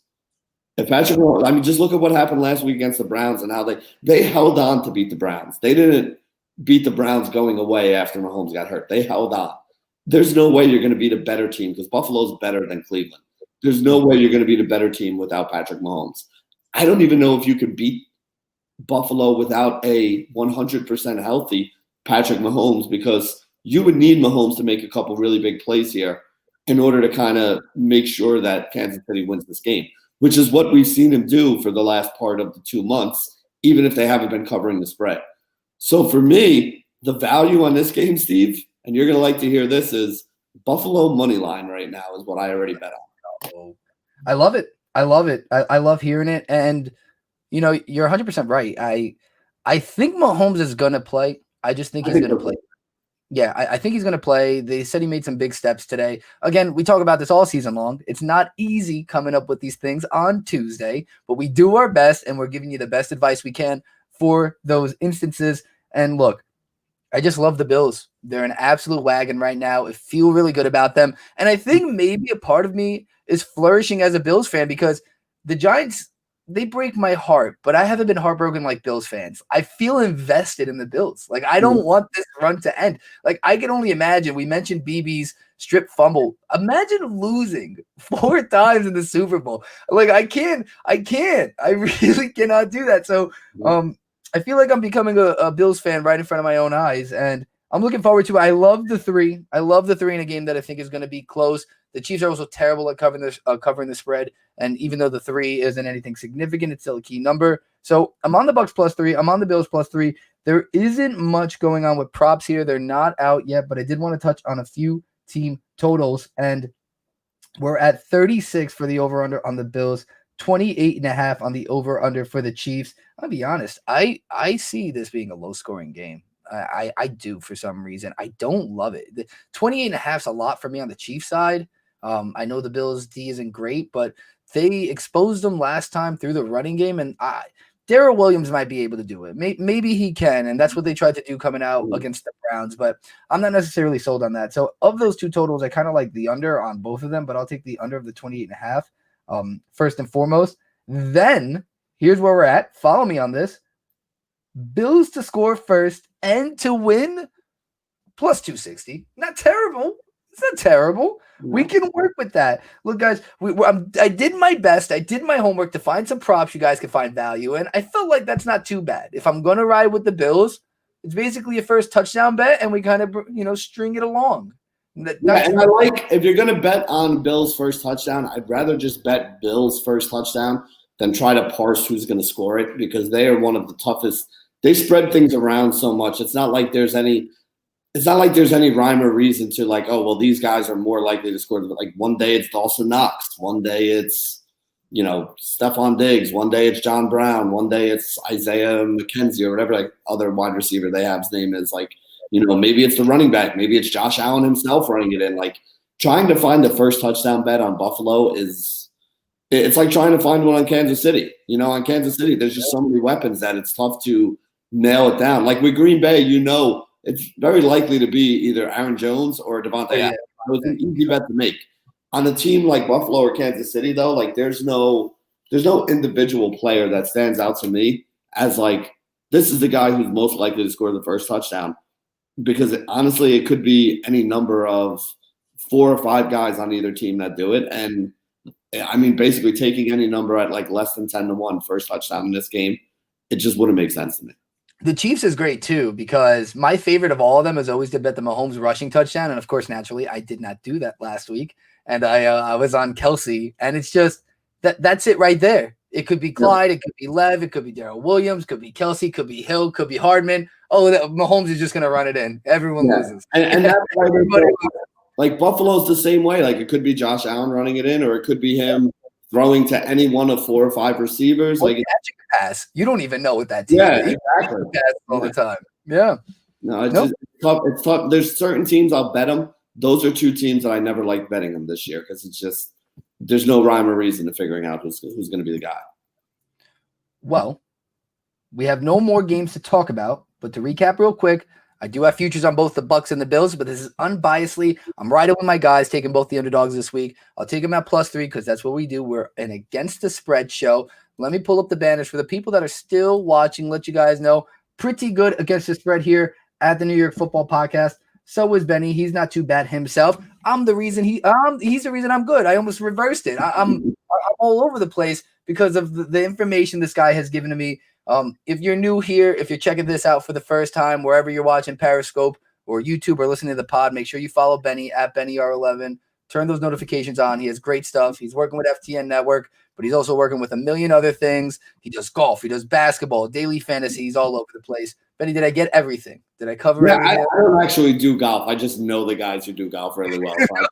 If Patrick Mahomes, I mean, just look at what happened last week against the Browns and how they held on to beat the Browns. They didn't beat the Browns going away after Mahomes got hurt. They held on. There's no way you're going to beat a better team because Buffalo's better than Cleveland. There's no way you're going to beat a better team without Patrick Mahomes. I don't even know if you could beat Buffalo without a 100% healthy Patrick Mahomes, because you would need Mahomes to make a couple really big plays here in order to kind of make sure that Kansas City wins this game. which is what we've seen him do for the last part of the 2 months, even if they haven't been covering the spread. So for me, the value on this game, Steve, and you're going to like to hear this, is Buffalo money line right now is what I already bet on. I love it. I love it. I love hearing it. And, you know, you're 100% right. I think Mahomes is going to play. I just think he's going to play. Yeah, I think he's going to play. They said he made some big steps today. Again, we talk about this all season long. It's not easy coming up with these things on Tuesday, but we do our best, and we're giving you the best advice we can for those instances. And look, I just love the Bills. They're an absolute wagon right now. I feel really good about them. And I think maybe a part of me is flourishing as a Bills fan because the Giants, they break my heart, but I haven't been heartbroken like Bills fans. I feel invested in the Bills. Like, I don't want this run to end. Like, I can only imagine. We mentioned BB's strip fumble. Imagine losing 4 times in the Super Bowl. Like, I can't. I really cannot do that. So, I feel like I'm becoming a Bills fan right in front of my own eyes, and I'm looking forward to it. I love the 3. I love the 3 in a game that I think is going to be close. The Chiefs are also terrible at covering the spread, and even though the 3 isn't anything significant, it's still a key number. So I'm on the Bucs +3. I'm on the Bills +3. There isn't much going on with props here. They're not out yet, but I did want to touch on a few team totals, and we're at 36 for the over-under on the Bills, 28.5 on the over-under for the Chiefs. I'll be honest, I see this being a low-scoring game. I do for some reason. I don't love it. The 28.5 is a lot for me on the Chiefs side. I know the Bills D isn't great, but they exposed them last time through the running game, and Darrell Williams might be able to do it. Maybe he can, and that's what they tried to do coming out against the Browns, but I'm not necessarily sold on that. So of those two totals, I kind of like the under on both of them, but I'll take the under of the 28.5 first and foremost. Then here's where we're at. Follow me on this. Bills to score first and to win +260. Not terrible. It's not terrible. No. We can work with that. Look, guys, I did my best. I did my homework to find some props you guys can find value in. I felt like that's not too bad. If I'm going to ride with the Bills, it's basically a first touchdown bet, and we kind of, string it along. And I like, if you're going to bet on Bills' first touchdown, I'd rather just bet Bills' first touchdown than try to parse who's going to score it, because they are one of the toughest. They spread things around so much. It's not like there's any rhyme or reason to like, oh, well, these guys are more likely to score. Like one day it's Dawson Knox, one day it's, Stephon Diggs, one day it's John Brown, one day it's Isaiah McKenzie or whatever like other wide receiver they have's name is. Like, maybe it's the running back, maybe it's Josh Allen himself running it in. Like trying to find the first touchdown bet on Buffalo it's like trying to find one on Kansas City. On Kansas City, there's just so many weapons that it's tough to nail it down. Like with Green Bay, it's very likely to be either Aaron Jones or Devontae Adams. So it's an easy bet to make. On a team like Buffalo or Kansas City, though, like there's no individual player that stands out to me as like, this is the guy who's most likely to score the first touchdown. Because honestly, it could be any number of 4 or 5 guys on either team that do it. And I mean, basically taking any number at like less than 10-1 first touchdown in this game, it just wouldn't make sense to me. The Chiefs is great too, because my favorite of all of them is always to bet the Mahomes rushing touchdown. And of course, naturally, I did not do that last week. And I was on Kelsey, and it's just that's it right there. It could be Clyde, it could be Lev, it could be Darrell Williams, could be Kelsey, could be Hill, could be Hardman. Oh, Mahomes is just going to run it in. Everyone loses. And that's why like Buffalo's the same way. Like it could be Josh Allen running it in, or it could be him throwing to any one of 4 or 5 receivers. Well, like pass. You don't even know what that team is. Exactly. Pass all the time. Yeah. No, it's tough. It's tough. There's certain teams I'll bet them. Those are 2 teams that I never liked betting them this year, because it's just there's no rhyme or reason to figuring out who's going to be the guy. Well, we have no more games to talk about, but to recap real quick, I do have futures on both the Bucs and the Bills, but this is unbiasedly. I'm riding with my guys, taking both the underdogs this week. I'll take them at +3 because that's what we do. We're an against the spread show. Let me pull up the banners for the people that are still watching. Let you guys know, pretty good against the spread here at the New York Football Podcast. So is Benny. He's not too bad himself. I'm the reason he's the reason I'm good. I almost reversed it. I'm all over the place because of the information this guy has given to me. If you're new here, if you're checking this out for the first time, wherever you're watching Periscope or YouTube or listening to the pod, make sure you follow Benny at BennyR11. Turn those notifications on. He has great stuff. He's working with FTN Network, but he's also working with a million other things. He does golf, he does basketball, daily fantasy. He's all over the place. Benny, did I get everything? Did I cover everything? I don't actually do golf. I just know the guys who do golf really well. So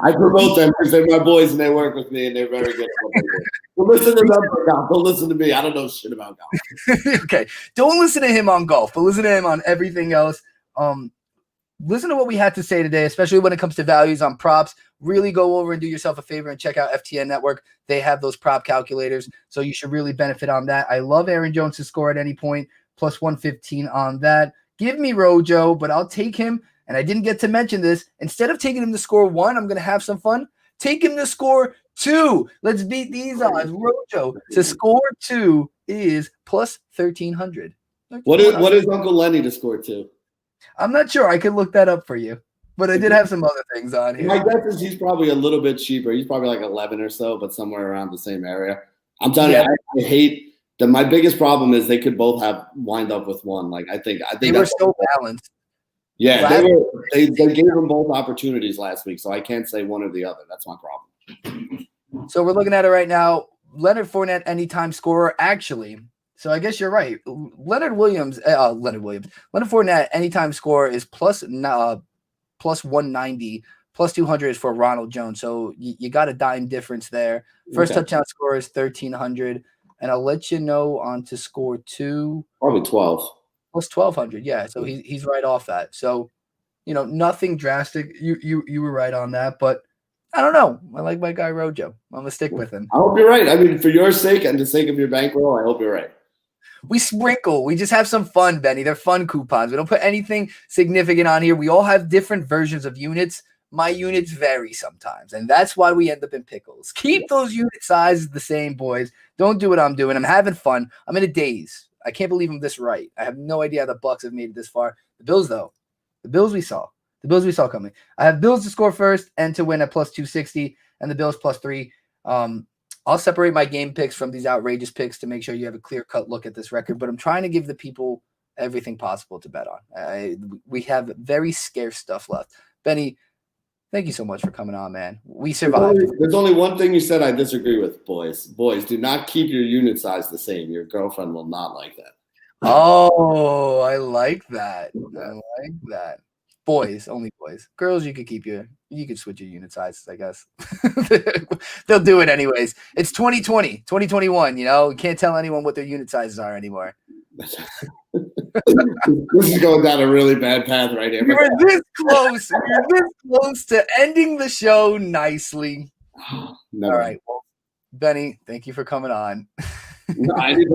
I promote them because they're my boys and they work with me and they're very good at what they do. So listen to them for golf. Don't listen to me. I don't know shit about golf. Okay. Don't listen to him on golf, but listen to him on everything else. Listen to what we had to say today, especially when it comes to values on props. Really go over and do yourself a favor and check out FTN Network. They have those prop calculators, so you should really benefit on that. I love Aaron Jones to score at any point, plus 115 on that. Give me Rojo, but I'll take him. And I didn't get to mention this. Instead of taking him to score 1, I'm going to have some fun. Take him to score 2. Let's beat these odds. Rojo to score 2 is plus 1,300. What is Uncle Lenny to score 2? I'm not sure. I could look that up for you. But I did have some other things on here. My guess is he's probably a little bit cheaper. He's probably like 11 or so, but somewhere around the same area. I'm telling you, I hate that. My biggest problem is they could both have wind up with 1. Like I think they were so balanced. Yeah, they gave them both opportunities last week, so I can't say one or the other. That's my problem. So we're looking at it right now. Leonard Fournette, anytime scorer, actually. So I guess you're right. Leonard Fournette, anytime scorer is plus 190, plus 200 is for Ronald Jones. So you got a dime difference there. First touchdown scorer is 1,300, and I'll let you know on to score 2. Probably 12. Plus 1,200, yeah. So he's right off that. So, nothing drastic. You were right on that, but I don't know. I like my guy Rojo. I'm gonna stick with him. I hope you're right. I mean, for your sake and the sake of your bankroll, I hope you're right. We sprinkle. We just have some fun, Benny. They're fun coupons. We don't put anything significant on here. We all have different versions of units. My units vary sometimes, and that's why we end up in pickles. Keep those unit sizes the same, boys. Don't do what I'm doing. I'm having fun. I'm in a daze. I can't believe I'm this right. I have no idea how the Bucks have made it this far. The Bills, though. The Bills we saw coming. I have Bills to score first and to win at plus 260, and the Bills plus 3. I'll separate my game picks from these outrageous picks to make sure you have a clear-cut look at this record, but I'm trying to give the people everything possible to bet on. We have very scarce stuff left. Benny, thank you so much for coming on, man. We survived. There's only one thing you said I disagree with, boys. Boys, do not keep your unit size the same. Your girlfriend will not like that. Oh, I like that. I like that. Boys, only boys. Girls, you could switch your unit sizes, I guess. They'll do it anyways. It's 2020, 2021, you can't tell anyone what their unit sizes are anymore. This is going down a really bad path right here. We're this close. We're this close to ending the show nicely. No. All right. Well, Benny, thank you for coming on. No, I did not.